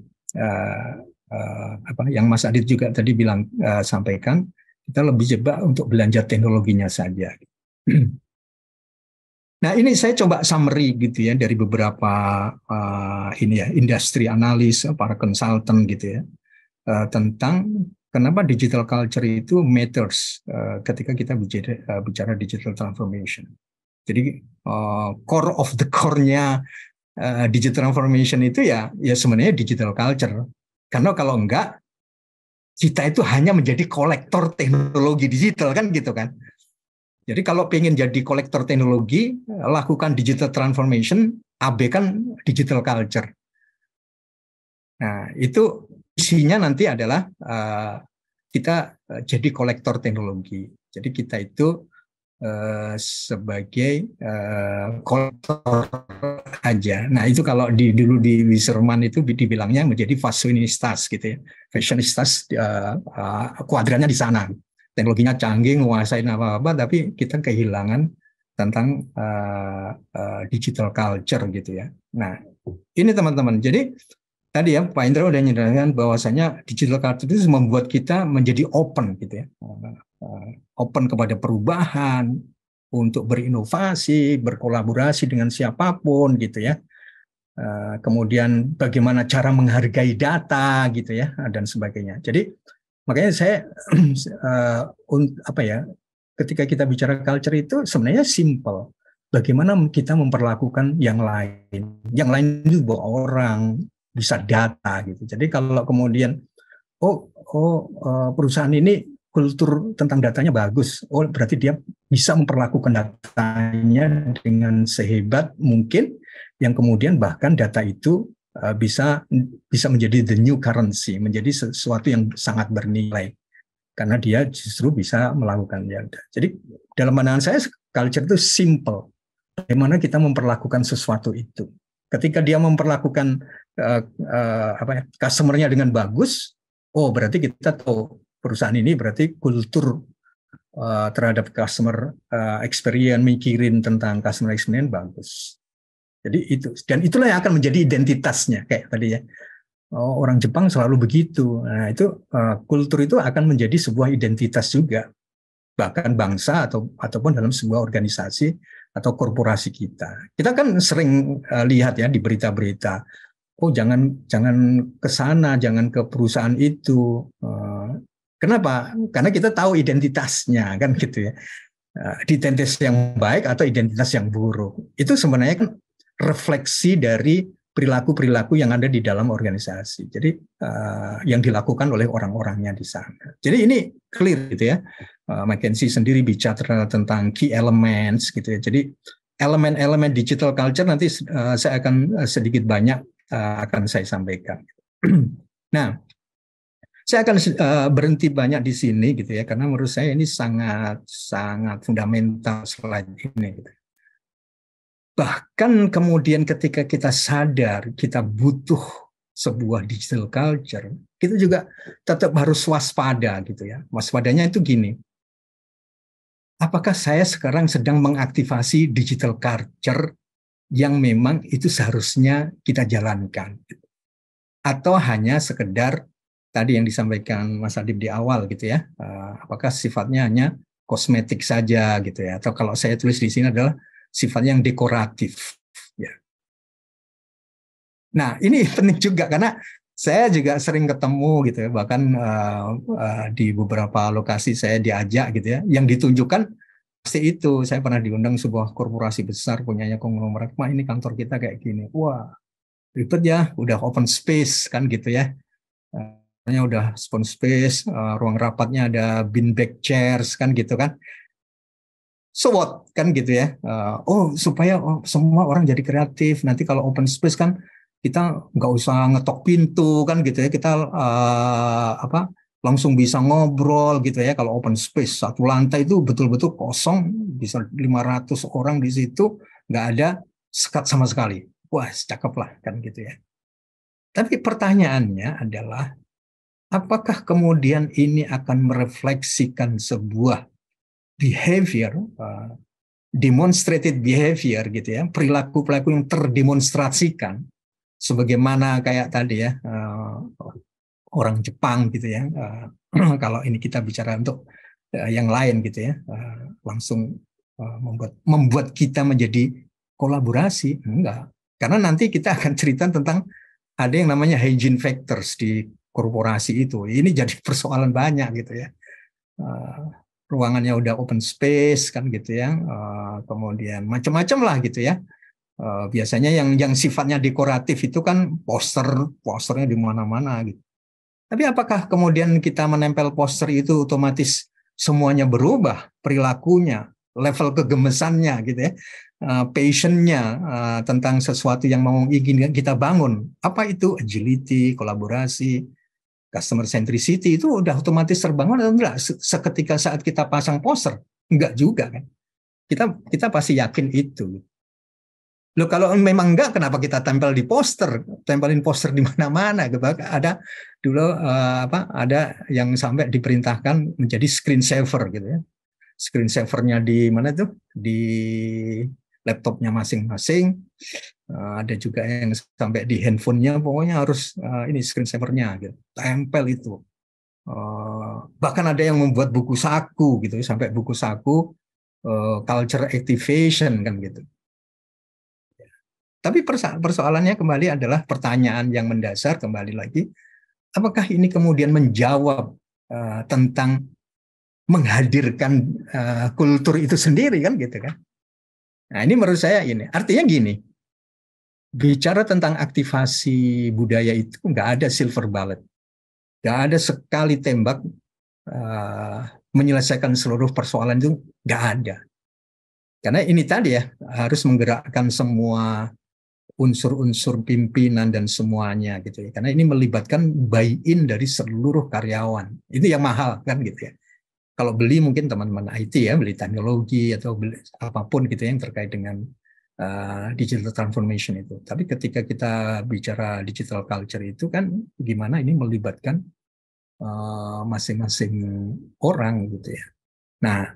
yang Mas Adit juga tadi sampaikan, kita lebih jebak untuk belanja teknologinya saja. Nah, ini saya coba summary gitu ya dari beberapa industri analis, para konsultan gitu ya, tentang kenapa digital culture itu matters ketika kita bicara digital transformation. Jadi core of the core-nya digital transformation itu ya sebenarnya digital culture. Karena kalau enggak, kita itu hanya menjadi kolektor teknologi digital kan gitu kan. Jadi kalau pengen jadi kolektor teknologi, lakukan digital transformation, abaikan digital culture. Nah itu isinya nanti adalah kita jadi kolektor teknologi. Jadi kita itu sebagai kolektor aja. Nah itu kalau dulu di Wisserman itu dibilangnya menjadi fashionistas gitu ya. Fashionistas kuadrannya di sana. Teknologinya canggih, menguasai apa-apa, tapi kita kehilangan tentang digital culture gitu ya. Nah ini teman-teman. Jadi tadi ya Pak Indra udah menyatakan bahwasanya digital culture itu membuat kita menjadi open gitu ya. Open kepada perubahan, untuk berinovasi, berkolaborasi dengan siapapun gitu ya. Kemudian bagaimana cara menghargai data gitu ya, dan sebagainya. Jadi makanya saya ketika kita bicara culture itu sebenarnya simple. Bagaimana kita memperlakukan yang lain. Yang lain itu buat orang, bisa data gitu. Jadi kalau kemudian perusahaan ini kultur tentang datanya bagus. Oh, berarti dia bisa memperlakukan datanya dengan sehebat mungkin, yang kemudian bahkan data itu bisa menjadi the new currency, menjadi sesuatu yang sangat bernilai karena dia justru bisa melakukan data. Jadi dalam pandangan saya culture itu simple. Bagaimana kita memperlakukan sesuatu itu. Ketika dia memperlakukan customer-nya dengan bagus, oh berarti kita tahu perusahaan ini berarti kultur terhadap customer experience, mikirin tentang customer experience bagus. Jadi itu, dan itulah yang akan menjadi identitasnya kayak tadi ya. Orang Jepang selalu begitu. Nah itu kultur itu akan menjadi sebuah identitas juga, bahkan bangsa ataupun dalam sebuah organisasi atau korporasi kita. Kita kan sering lihat ya di berita-berita, oh jangan ke sana, jangan ke perusahaan itu. Kenapa? Karena kita tahu identitasnya kan gitu ya. Identitas yang baik atau identitas yang buruk. Itu sebenarnya kan refleksi dari perilaku-perilaku yang ada di dalam organisasi. Jadi yang dilakukan oleh orang-orangnya di sana. Jadi ini clear gitu ya. McKinsey sendiri bicara tentang key elements gitu ya. Jadi elemen-elemen digital culture nanti saya akan sedikit banyak akan saya sampaikan. Nah, saya akan berhenti banyak di sini gitu ya, karena menurut saya ini sangat fundamental slide ini. Gitu. Bahkan kemudian ketika kita sadar kita butuh sebuah digital culture, kita juga tetap harus waspada gitu ya. Waspadanya itu gini, apakah saya sekarang sedang mengaktifasi digital culture yang memang itu seharusnya kita jalankan? Atau hanya sekedar tadi yang disampaikan Mas Adib di awal gitu ya, apakah sifatnya hanya kosmetik saja gitu ya, atau kalau saya tulis di sini adalah sifatnya yang dekoratif. Ya. Nah ini penting juga karena saya juga sering ketemu gitu ya, bahkan di beberapa lokasi saya diajak gitu ya, yang ditunjukkan pasti itu. Saya pernah diundang sebuah korporasi besar punyanya konglomerat, "Wah ini kantor kita kayak gini." Wah ribet ya, udah open space kan gitu ya. Udah open space, ruang rapatnya ada beanbag chairs kan gitu kan. So what kan gitu ya, supaya semua orang jadi kreatif. Nanti kalau open space kan kita nggak usah ngetok pintu kan gitu ya, kita langsung bisa ngobrol gitu ya. Kalau open space satu lantai itu betul-betul kosong, bisa 500 orang di situ, nggak ada sekat sama sekali. Wah cakep lah kan gitu ya. Tapi pertanyaannya adalah apakah kemudian ini akan merefleksikan sebuah behavior, demonstrated behavior gitu ya, perilaku-perilaku yang terdemonstrasikan, sebagaimana kayak tadi ya, orang Jepang gitu ya, kalau ini kita bicara untuk yang lain gitu ya, langsung membuat kita menjadi kolaborasi, enggak. Karena nanti kita akan cerita tentang ada yang namanya hygiene factors di korporasi itu. Ini jadi persoalan banyak gitu ya. Ruangannya udah open space kan gitu ya, kemudian macam-macam lah gitu ya. Biasanya yang sifatnya dekoratif itu kan posternya di mana-mana gitu. Tapi apakah kemudian kita menempel poster itu otomatis semuanya berubah perilakunya, level kegemesannya gitu ya, passionnya tentang sesuatu yang ingin kita bangun? Apa itu agility, kolaborasi, customer centricity itu udah otomatis terbangun atau enggak seketika saat kita pasang poster? Enggak juga kan. Kita pasti yakin itu. Loh kalau memang enggak, kenapa kita tempelin poster di mana-mana? Ada dulu ada yang sampai diperintahkan menjadi screensaver gitu ya. Screensavernya di mana tuh? Di laptopnya masing-masing. Ada juga yang sampai di handphonenya, pokoknya harus ini screensavernya gitu, tempel itu. Bahkan ada yang membuat buku saku gitu, sampai buku saku culture activation kan gitu. Tapi persoalannya kembali adalah pertanyaan yang mendasar kembali lagi, apakah ini kemudian menjawab tentang menghadirkan kultur itu sendiri kan gitu kan. Nah ini menurut saya ini artinya gini, bicara tentang aktivasi budaya itu nggak ada silver bullet, nggak ada sekali tembak menyelesaikan seluruh persoalan, itu nggak ada. Karena ini tadi ya harus menggerakkan semua unsur-unsur pimpinan dan semuanya gitu ya. Karena ini melibatkan buy-in dari seluruh karyawan. Itu yang mahal kan gitu ya. Kalau beli mungkin teman-teman IT ya, beli teknologi atau beli apapun gitu yang terkait dengan digital transformation itu. Tapi ketika kita bicara digital culture itu kan gimana ini melibatkan masing-masing orang gitu ya. Nah,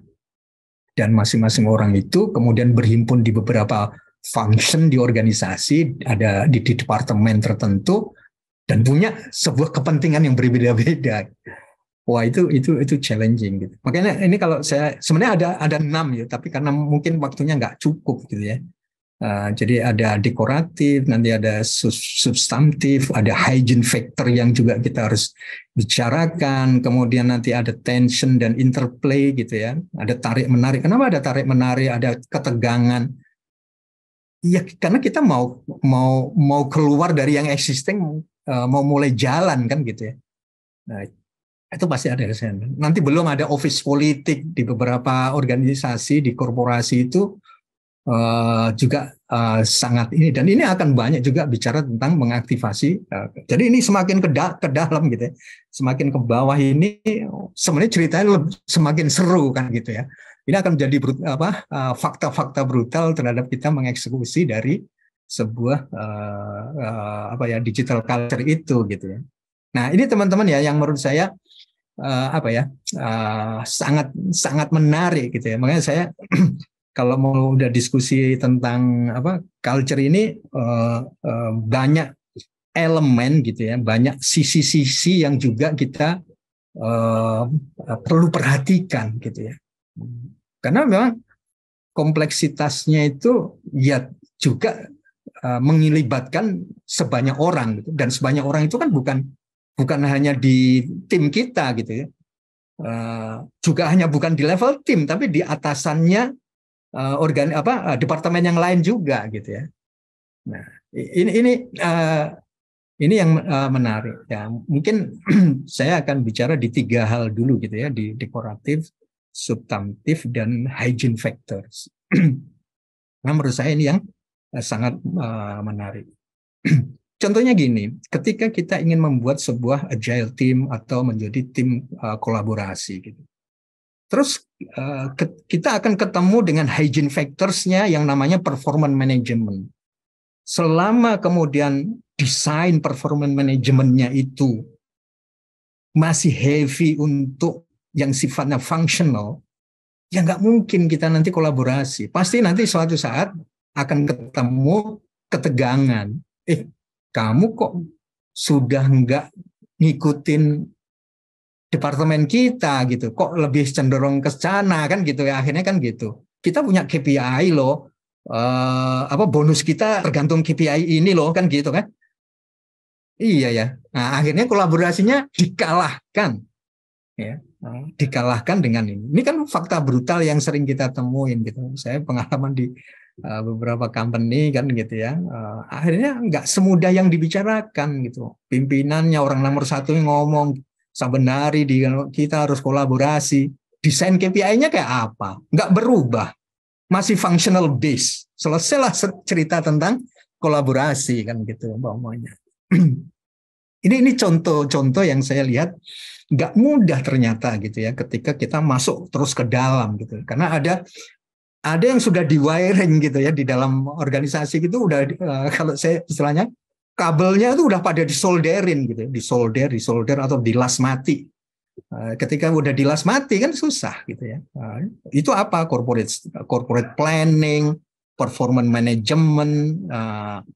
dan masing-masing orang itu kemudian berhimpun di beberapa function di organisasi, ada di departemen tertentu dan punya sebuah kepentingan yang berbeda-beda. Wah itu challenging gitu. Makanya ini kalau saya sebenarnya ada 6 ya, tapi karena mungkin waktunya nggak cukup gitu ya. Jadi ada dekoratif, nanti ada substantif, ada hygiene factor yang juga kita harus bicarakan, kemudian nanti ada tension dan interplay gitu ya, ada tarik menarik. Kenapa ada tarik menarik, ada ketegangan? Ya karena kita mau keluar dari yang existing, mau mulai jalan kan gitu ya. Nah, itu pasti ada kesana. Nanti belum ada office politik di beberapa organisasi, di korporasi itu juga sangat ini, dan ini akan banyak juga bicara tentang mengaktifasi. Jadi ini semakin ke dalam gitu ya, semakin ke bawah ini sebenarnya ceritanya semakin seru kan gitu ya. Ini akan menjadi fakta-fakta brutal terhadap kita mengeksekusi dari sebuah digital culture itu gitu ya. Nah ini teman-teman ya yang menurut saya sangat sangat menarik gitu ya. Makanya saya kalau mau udah diskusi tentang culture ini banyak elemen gitu ya, banyak sisi-sisi yang juga kita perlu perhatikan gitu ya. Karena memang kompleksitasnya itu ya juga mengilibatkan sebanyak orang gitu. Dan sebanyak orang itu kan bukan hanya di tim kita gitu ya. Juga hanya bukan di level tim, tapi di atasannya departemen yang lain juga gitu ya. Nah, ini yang menarik ya. Mungkin saya akan bicara di 3 hal dulu gitu ya, di dekoratif, substantif, dan hygiene factors. Nah, menurut saya ini yang sangat menarik. Contohnya gini, ketika kita ingin membuat sebuah agile team atau menjadi tim kolaborasi gitu. Terus kita akan ketemu dengan hygiene factors-nya yang namanya performance management. Selama kemudian desain performance management-nya itu masih heavy untuk yang sifatnya functional, ya nggak mungkin kita nanti kolaborasi. Pasti nanti suatu saat akan ketemu ketegangan. Kamu kok sudah nggak ngikutin departemen kita gitu, kok lebih cenderung ke sana kan gitu ya, akhirnya kan gitu. Kita punya KPI loh, bonus kita tergantung KPI ini loh kan gitu kan. Iya ya. Nah, akhirnya kolaborasinya dikalahkan, ya, dikalahkan dengan ini. Ini kan fakta brutal yang sering kita temuin gitu. Saya pengalaman di beberapa company kan gitu ya. Akhirnya nggak semudah yang dibicarakan gitu. Pimpinannya orang nomor 1 yang ngomong saben hari kita harus kolaborasi. Desain KPI-nya kayak apa? Nggak berubah. Masih functional base. Selesailah cerita tentang kolaborasi kan gitu umpamanya. Ini contoh-contoh yang saya lihat nggak mudah ternyata gitu ya ketika kita masuk terus ke dalam gitu. Karena ada yang sudah di wiring gitu ya di dalam organisasi gitu udah kalau saya istilahnya kabelnya itu udah pada disolderin gitu, disolder atau dilas mati. Ketika udah dilas mati kan susah gitu ya. Itu apa? Corporate planning, performance management,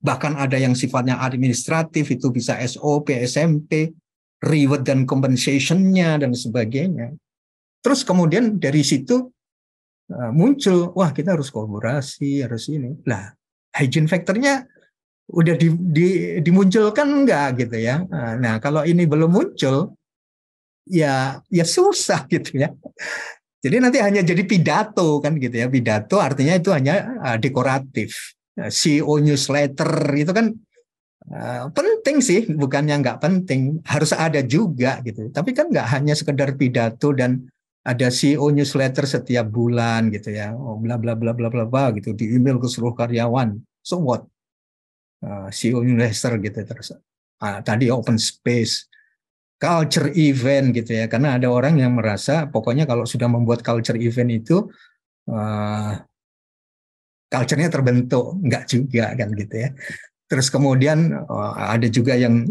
bahkan ada yang sifatnya administratif, itu bisa SOP, SMP, reward dan compensation-nya dan sebagainya. Terus kemudian dari situ muncul, wah kita harus kolaborasi, harus ini. Lah, hygiene factor-nya udah dimunculkan enggak gitu ya. Nah, kalau ini belum muncul, ya susah gitu ya. Jadi nanti hanya jadi pidato kan gitu ya. Pidato artinya itu hanya dekoratif. CEO newsletter itu kan penting sih, bukannya nggak penting, harus ada juga gitu. Tapi kan nggak hanya sekedar pidato dan ada CEO newsletter setiap bulan gitu ya, bla bla bla bla bla bla gitu, di email ke seluruh karyawan. So what? CEO newsletter gitu terus. Tadi open space, culture event gitu ya, karena ada orang yang merasa pokoknya kalau sudah membuat culture event itu culture-nya terbentuk, nggak juga kan gitu ya. Terus kemudian ada juga yang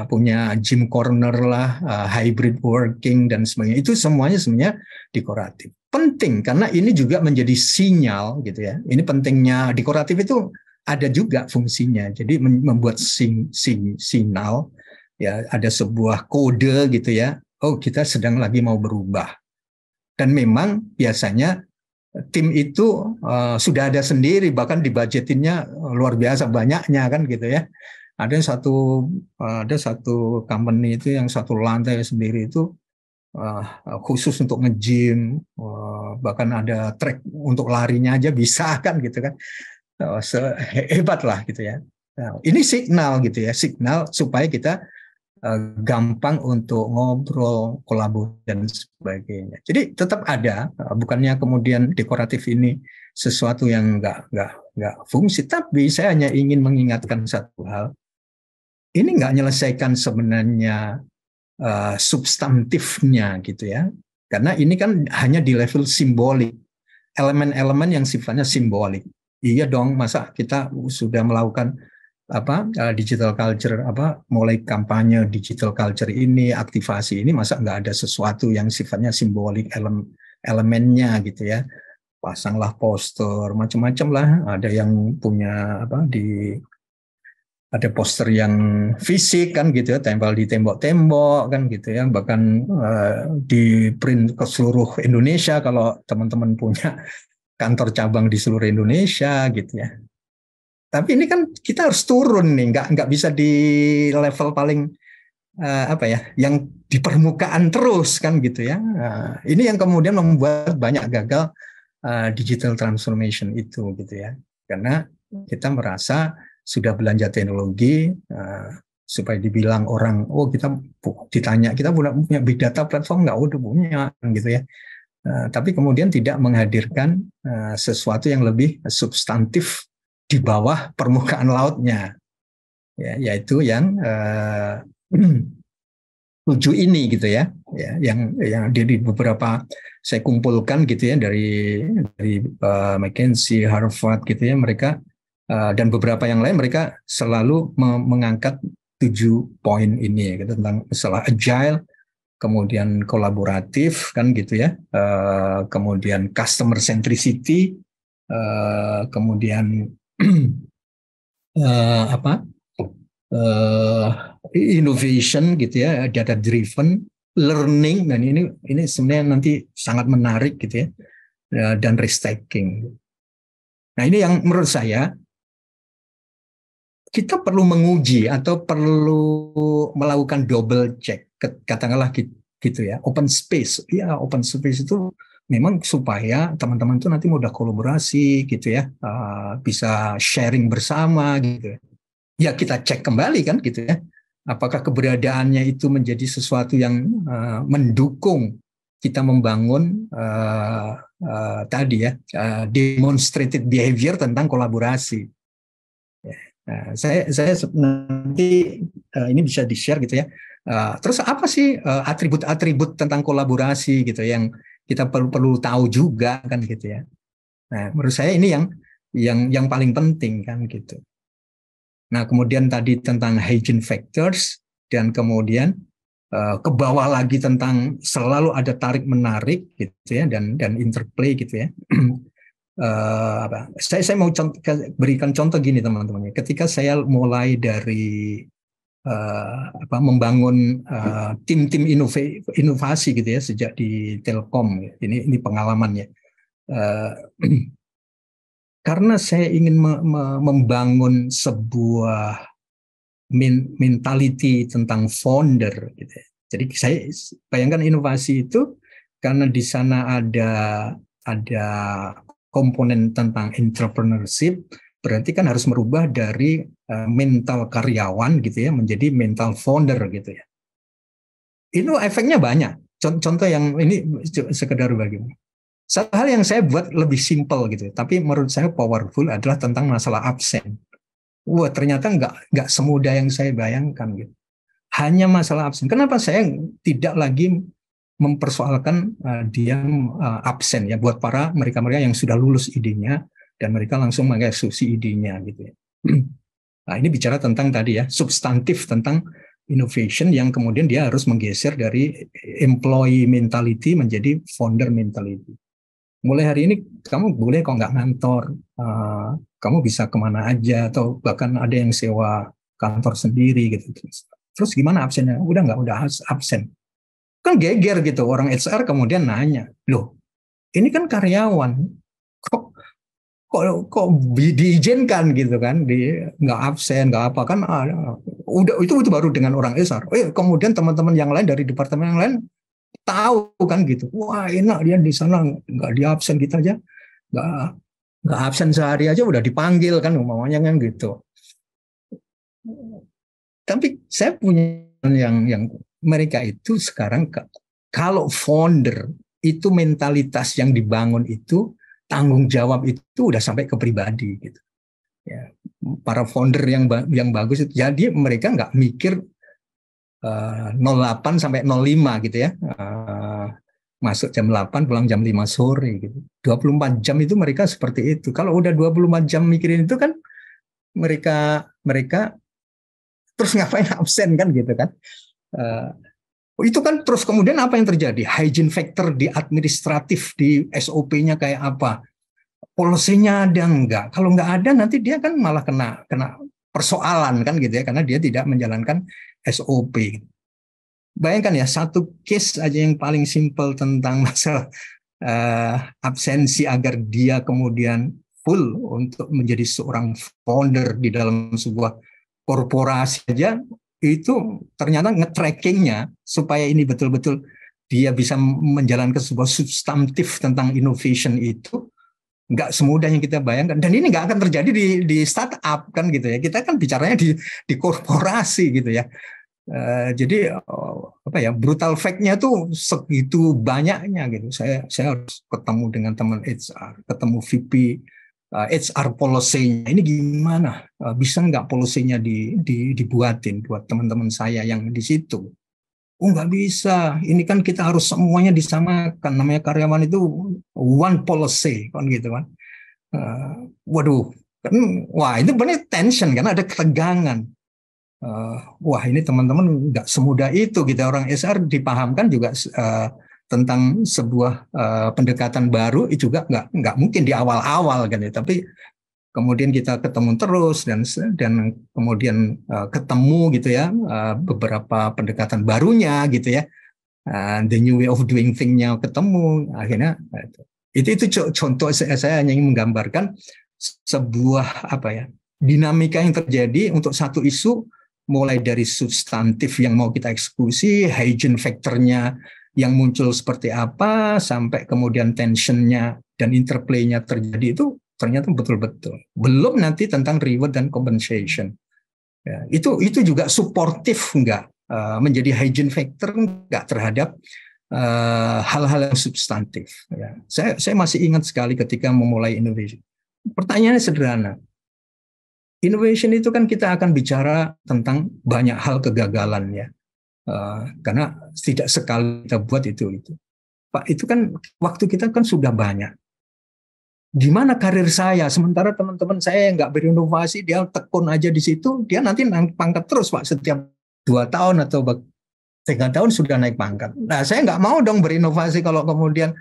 punya gym corner lah, hybrid working dan sebagainya. Itu semuanya sebenarnya dekoratif. Penting karena ini juga menjadi sinyal gitu ya. Ini pentingnya dekoratif itu ada juga fungsinya. Jadi membuat sinyal ya, ada sebuah kode gitu ya. Oh, kita sedang lagi mau berubah. Dan memang biasanya tim itu sudah ada sendiri, bahkan dibudgetinnya luar biasa banyaknya kan gitu ya. Ada satu company itu yang satu lantai sendiri itu khusus untuk nge-gym, bahkan ada track untuk larinya aja bisa kan gitu kan. Hebat lah gitu ya. Nah, ini signal gitu ya, signal supaya kita gampang untuk ngobrol, kolaborasi dan sebagainya. Jadi tetap ada, bukannya kemudian dekoratif ini sesuatu yang nggak fungsi, tapi saya hanya ingin mengingatkan satu hal. Ini nggak menyelesaikan sebenarnya substantifnya gitu ya, karena ini kan hanya di level simbolik, elemen-elemen yang sifatnya simbolik. Iya dong, masa kita sudah melakukan digital culture, mulai kampanye digital culture ini, aktivasi ini, masa nggak ada sesuatu yang sifatnya simbolik, elemennya gitu ya. Pasanglah poster macam-macam lah, ada yang punya ada poster yang fisik kan gitu ya, tempel di tembok-tembok kan gitu ya, bahkan di print ke seluruh Indonesia kalau teman-teman punya kantor cabang di seluruh Indonesia gitu ya. Tapi ini kan kita harus turun nih, nggak bisa di level paling yang di permukaan terus kan gitu ya. Ini yang kemudian membuat banyak gagal digital transformation itu gitu ya. Karena kita merasa sudah belanja teknologi supaya dibilang orang, oh kita ditanya kita punya big data platform nggak, udah punya gitu ya. Tapi kemudian tidak menghadirkan sesuatu yang lebih substantif di bawah permukaan lautnya, ya, yaitu yang 7 ini gitu ya, yang dari beberapa saya kumpulkan gitu ya dari McKinsey, Harvard gitu ya, mereka dan beberapa yang lain, mereka selalu mengangkat 7 poin ini gitu, tentang masalah agile, kemudian kolaboratif kan gitu ya, kemudian customer centricity, kemudian innovation gitu ya, data driven, learning, dan ini sebenarnya nanti sangat menarik gitu ya, dan risk taking. Nah ini yang menurut saya kita perlu menguji atau perlu melakukan double check, katakanlah gitu ya. Open space itu memang supaya teman-teman itu nanti mudah kolaborasi gitu ya, bisa sharing bersama gitu ya. Kita cek kembali kan gitu ya, apakah keberadaannya itu menjadi sesuatu yang mendukung kita membangun tadi ya, demonstrated behavior tentang kolaborasi. Nah, saya nanti ini bisa di-share gitu ya. Terus apa sih atribut-atribut tentang kolaborasi gitu yang kita perlu tahu juga kan gitu ya. Nah, menurut saya ini yang paling penting kan gitu. Nah, kemudian tadi tentang hygiene factors, dan kemudian ke bawah lagi tentang selalu ada tarik menarik gitu ya, dan interplay gitu ya. Saya mau berikan contoh gini teman-teman. Ketika saya mulai dari membangun tim-tim inovasi gitu ya sejak di Telkom, ini pengalamannya. Karena saya ingin membangun sebuah mentality tentang founder gitu ya. Jadi saya bayangkan inovasi itu karena di sana ada komponen tentang entrepreneurship, berarti kan harus merubah dari mental karyawan gitu ya menjadi mental founder gitu ya. Itu efeknya banyak. Contoh yang ini sekedar bagaimana. Satu hal yang saya buat lebih simpel gitu, tapi menurut saya powerful adalah tentang masalah absen. Wah, ternyata nggak semudah yang saya bayangkan gitu. Hanya masalah absen. Kenapa saya tidak lagi mempersoalkan dia absen ya buat para mereka-mereka yang sudah lulus idenya dan mereka langsung mengeksekusi idenya gitu ya. Nah, ini bicara tentang tadi ya, substantif tentang innovation yang kemudian dia harus menggeser dari employee mentality menjadi founder mentality. Mulai hari ini kamu boleh kok nggak ngantor, kamu bisa kemana aja atau bahkan ada yang sewa kantor sendiri gitu. Terus gimana absennya? Udah absen. Kan geger gitu orang HR kemudian nanya, loh ini kan karyawan, kok diizinkan gitu kan, nggak absen nggak apa kan? Udah itu baru dengan orang HR. Kemudian teman-teman yang lain dari departemen yang lain tahu kan gitu, wah enak dia di sana nggak di absen, kita aja nggak absen sehari aja udah dipanggil kan umpamanya kan gitu. Tapi saya punya yang mereka itu sekarang kalau founder itu mentalitas yang dibangun itu tanggung jawab itu udah sampai ke pribadi gitu. Ya, para founder yang bagus itu jadi mereka nggak mikir 08 sampai 05 gitu ya. Masuk jam 8 pulang jam 5 sore gitu. 24 jam itu mereka seperti itu. Kalau udah 24 jam mikirin itu kan mereka terus ngapain absen kan gitu kan. Itu kan terus kemudian apa yang terjadi? Hygiene factor di administratif, di SOP-nya kayak apa? Polisinya ada enggak? Kalau enggak ada nanti dia kan malah kena persoalan kan gitu ya, karena dia tidak menjalankan SOP. Bayangkan ya, satu case aja yang paling simpel tentang masalah absensi agar dia kemudian full untuk menjadi seorang founder di dalam sebuah korporasi aja, itu ternyata nge-trackingnya supaya ini betul-betul dia bisa menjalankan sebuah substantif tentang innovation itu nggak semudah yang kita bayangkan. Dan ini nggak akan terjadi di startup kan gitu ya. Kita kan bicaranya di korporasi gitu ya. Jadi apa ya, brutal fact-nya tuh segitu banyaknya gitu. Saya harus ketemu dengan teman HR, ketemu VP HR policy-nya. Ini gimana? Bisa nggak policy-nya dibuatin buat teman-teman saya yang di situ? Oh nggak bisa. Ini kan kita harus semuanya disamakan. Namanya karyawan itu one policy kan gitu kan. Waduh, kan wah itu benar tension kan, ada ketegangan. Wah ini teman-teman nggak semudah itu gitu. Orang HR dipahamkan juga tentang sebuah pendekatan baru itu juga nggak mungkin di awal-awal kan ya. Tapi kemudian kita ketemu terus dan kemudian ketemu gitu ya beberapa pendekatan barunya gitu ya, the new way of doing thing-nya ketemu akhirnya itu contoh. Saya hanya ingin menggambarkan sebuah apa ya dinamika yang terjadi untuk satu isu, mulai dari substantif yang mau kita eksekusi, hygiene factor-nya yang muncul seperti apa, sampai kemudian tension-nya dan interplay-nya terjadi itu ternyata betul-betul. Belum nanti tentang reward dan compensation. Ya, itu juga suportif enggak, menjadi hygiene factor enggak terhadap hal-hal yang substantif. Ya, saya masih ingat sekali ketika memulai innovation. Pertanyaannya sederhana. Innovation itu kan kita akan bicara tentang banyak hal kegagalan ya, karena tidak sekali kita buat itu. Pak, itu kan waktu kita kan sudah banyak. Gimana karir saya? Sementara teman-teman saya yang nggak berinovasi, dia tekun aja di situ, dia nanti naik pangkat terus Pak, setiap 2 tahun atau 3 tahun sudah naik pangkat. Nah, saya nggak mau dong berinovasi kalau kemudian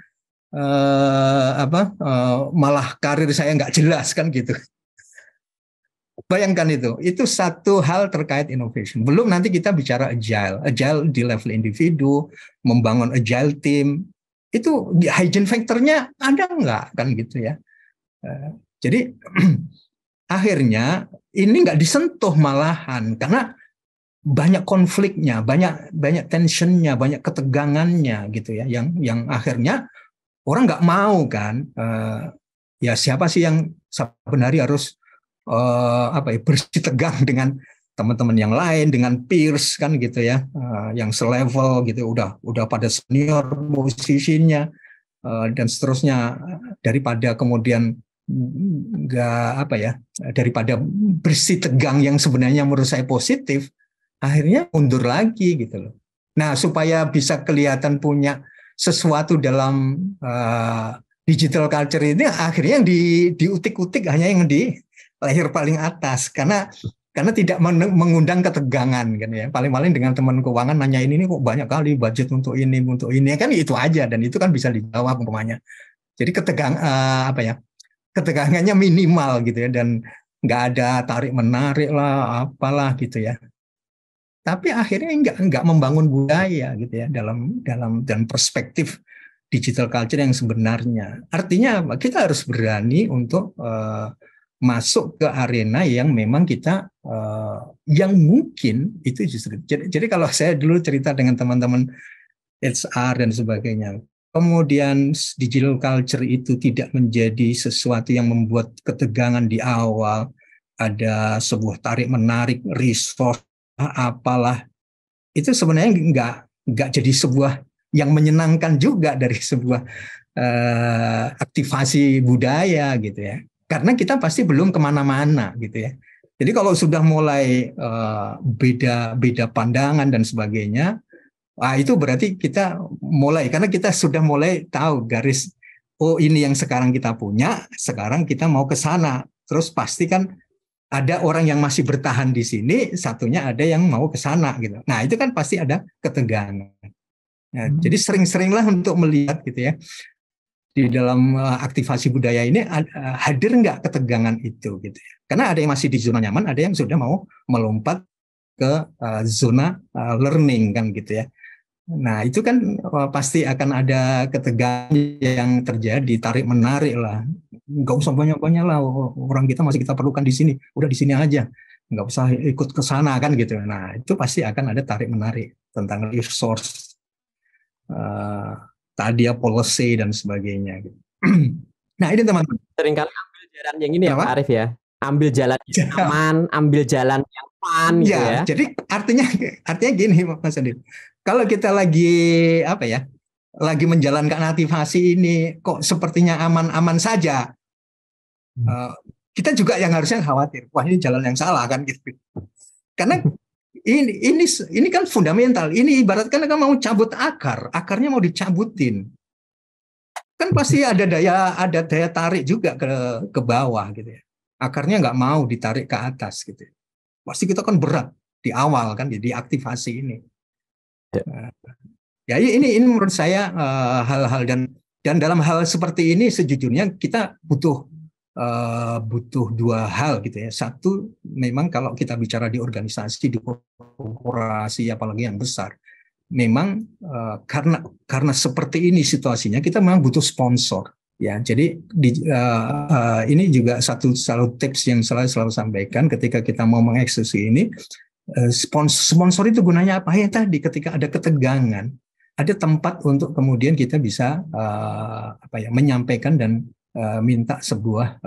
malah karir saya nggak jelas kan gitu. Bayangkan itu satu hal terkait innovation. Belum nanti kita bicara agile di level individu, membangun agile team, itu hygiene factor-nya ada nggak kan gitu ya. Jadi akhirnya ini nggak disentuh malahan karena banyak konfliknya, banyak tensionnya, banyak ketegangannya gitu ya, yang akhirnya orang nggak mau kan, ya siapa sih yang sebenarnya harus bersih tegang dengan teman-teman yang lain, dengan peers kan gitu ya, yang selevel gitu, udah pada senior musisinya, dan seterusnya, daripada kemudian daripada bersih tegang yang sebenarnya menurut saya positif, akhirnya mundur lagi gitu loh. Nah, supaya bisa kelihatan punya sesuatu dalam digital culture ini, akhirnya yang diutik-utik hanya yang di layer paling atas, karena tidak mengundang ketegangan kan ya. Paling-paling dengan teman keuangan nanya ini kok banyak kali budget untuk ini kan, itu aja, dan itu kan bisa dijawab umpamanya. Jadi ketegangannya minimal gitu ya, dan nggak ada tarik menarik lah apalah gitu ya. Tapi akhirnya nggak membangun budaya gitu ya dalam perspektif digital culture yang sebenarnya. Artinya kita harus berani untuk masuk ke arena yang memang kita yang mungkin itu justru. Jadi kalau saya dulu cerita dengan teman-teman HR dan sebagainya, kemudian digital culture itu tidak menjadi sesuatu yang membuat ketegangan di awal, ada sebuah tarik menarik resource apalah, itu sebenarnya nggak jadi sebuah yang menyenangkan juga dari sebuah aktivasi budaya gitu ya, karena kita pasti belum kemana-mana gitu ya. Jadi kalau sudah mulai beda pandangan dan sebagainya, itu berarti kita mulai, karena kita sudah mulai tahu garis, oh ini yang sekarang kita punya, sekarang kita mau ke sana, terus pasti kan ada orang yang masih bertahan di sini, satunya ada yang mau ke sana gitu. Nah, itu kan pasti ada ketegangan. Nah, jadi sering-seringlah untuk melihat gitu ya, di dalam aktivasi budaya ini hadir nggak ketegangan itu gitu ya. Karena ada yang masih di zona nyaman, ada yang sudah mau melompat ke zona learning kan gitu ya. Nah, itu kan pasti akan ada ketegangan yang terjadi, tarik menarik lah. Nggak usah banyak-banyak lah, orang kita masih kita perlukan di sini, udah di sini aja, nggak usah ikut ke sana kan gitu. Nah, itu pasti akan ada tarik menarik tentang resource, tadi ya policy dan sebagainya gitu. Nah, ini teman-teman, Seringkali ambil jalan yang ini ya Kenapa? Pak Arif ya, ambil jalan yang aman, ambil jalan yang fun gitu ya. Jadi artinya gini Mas Andi, kalau kita lagi lagi menjalankan aktivasi ini kok sepertinya aman-aman saja, kita juga yang harusnya khawatir, wah ini jalan yang salah kan gitu. Karena ini kan fundamental, ini ibaratkan kan mau cabut akarnya mau dicabutin, kan pasti ada daya tarik juga ke bawah gitu ya. Akarnya nggak mau ditarik ke atas gitu. Pasti kita kan berat di awal kan, jadi aktivasi ini. Ya ini menurut saya hal-hal, dan dalam hal seperti ini sejujurnya kita butuh dua hal gitu ya. Satu, memang kalau kita bicara di organisasi, di korporasi apalagi yang besar, memang karena seperti ini situasinya, kita memang butuh sponsor. Ya, jadi ini juga satu tips yang selalu sampaikan ketika kita mau mengeksekusi ini. Sponsor itu gunanya apa ya tadi? Ketika ada ketegangan, ada tempat untuk kemudian kita bisa menyampaikan dan minta sebuah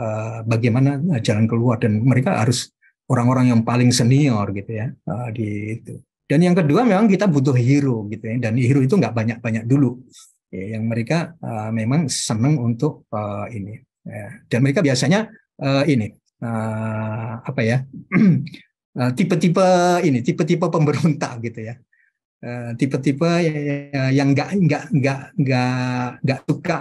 bagaimana jalan keluar, dan mereka harus orang-orang yang paling senior gitu ya di itu. Dan yang kedua, memang kita butuh hero gitu ya, dan hero itu nggak banyak dulu. Ya, yang mereka memang senang untuk ini, ya. Dan mereka biasanya tipe-tipe pemberontak gitu ya, tipe-tipe yang nggak suka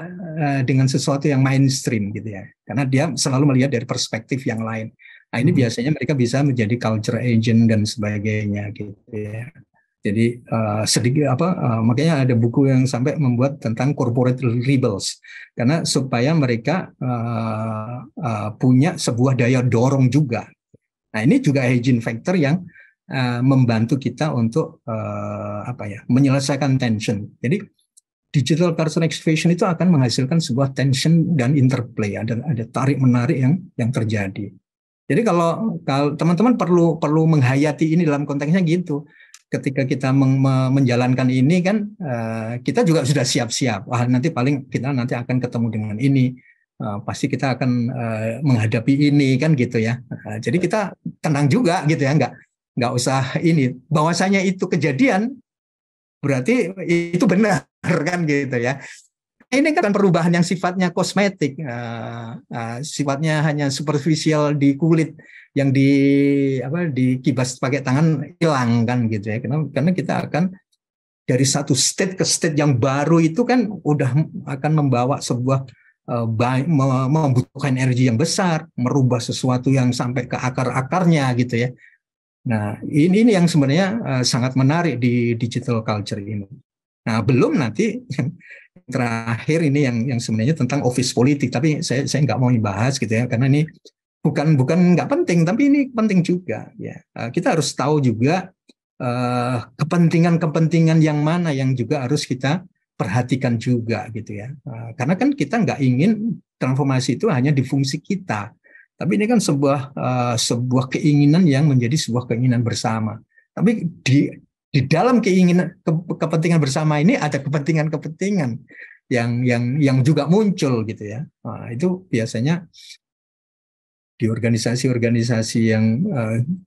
dengan sesuatu yang mainstream gitu ya, karena dia selalu melihat dari perspektif yang lain. Nah, ini biasanya mereka bisa menjadi culture agent dan sebagainya gitu ya. Jadi makanya ada buku yang sampai membuat tentang corporate rebels, karena supaya mereka punya sebuah daya dorong juga. Nah, ini juga hygiene factor yang membantu kita untuk menyelesaikan tension. Jadi digital person activation itu akan menghasilkan sebuah tension dan interplay, ada tarik menarik yang terjadi. Jadi kalau teman-teman perlu menghayati ini dalam konteksnya gitu. Ketika kita menjalankan ini kan kita juga sudah siap-siap. Wah, nanti paling kita nanti akan ketemu dengan ini. Pasti kita akan menghadapi ini kan gitu ya. Jadi kita tenang juga gitu ya, nggak usah ini. Bahwasanya itu kejadian berarti itu benar kan gitu ya. Ini kan perubahan yang sifatnya kosmetik, sifatnya hanya superficial di kulit yang dikibas pakai tangan hilang kan gitu ya. Karena kita akan dari satu state ke state yang baru itu kan udah akan membawa sebuah membutuhkan energi yang besar, merubah sesuatu yang sampai ke akar-akarnya gitu ya. Nah, ini yang sebenarnya sangat menarik di digital culture ini. Nah, belum nanti terakhir ini yang sebenarnya tentang office politik, tapi saya nggak mau dibahas gitu ya, karena ini bukan nggak penting, tapi ini penting juga ya. Kita harus tahu juga kepentingan yang mana yang juga harus kita perhatikan juga gitu ya. Karena kan kita nggak ingin transformasi itu hanya di fungsi kita, tapi ini kan sebuah keinginan yang menjadi sebuah keinginan bersama. Tapi di dalam keinginan kepentingan bersama ini ada kepentingan yang juga muncul gitu ya. Nah, itu biasanya di organisasi-organisasi yang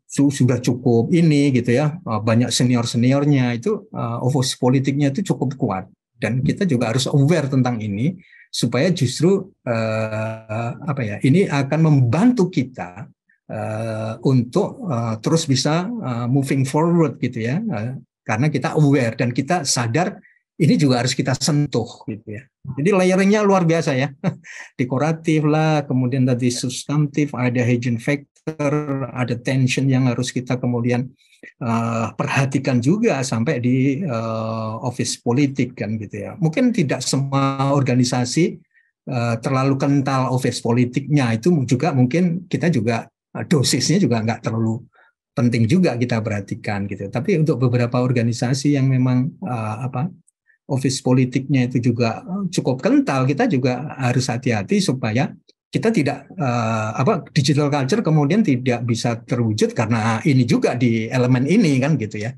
sudah cukup ini gitu ya, banyak seniornya itu office politiknya itu cukup kuat, dan kita juga harus aware tentang ini supaya justru ini akan membantu kita untuk terus bisa moving forward gitu ya, karena kita aware dan kita sadar ini juga harus kita sentuh gitu ya. Jadi layeringnya luar biasa ya, dekoratif lah, kemudian tadi substantif, ada hygiene factor, ada tension yang harus kita kemudian perhatikan juga sampai di office politik kan gitu ya. Mungkin tidak semua organisasi terlalu kental office politiknya, itu juga mungkin kita juga dosisnya juga nggak terlalu penting juga kita perhatikan gitu. Tapi untuk beberapa organisasi yang memang office politiknya itu juga cukup kental, kita juga harus hati-hati supaya kita tidak digital culture kemudian tidak bisa terwujud karena ini juga di elemen ini kan gitu ya.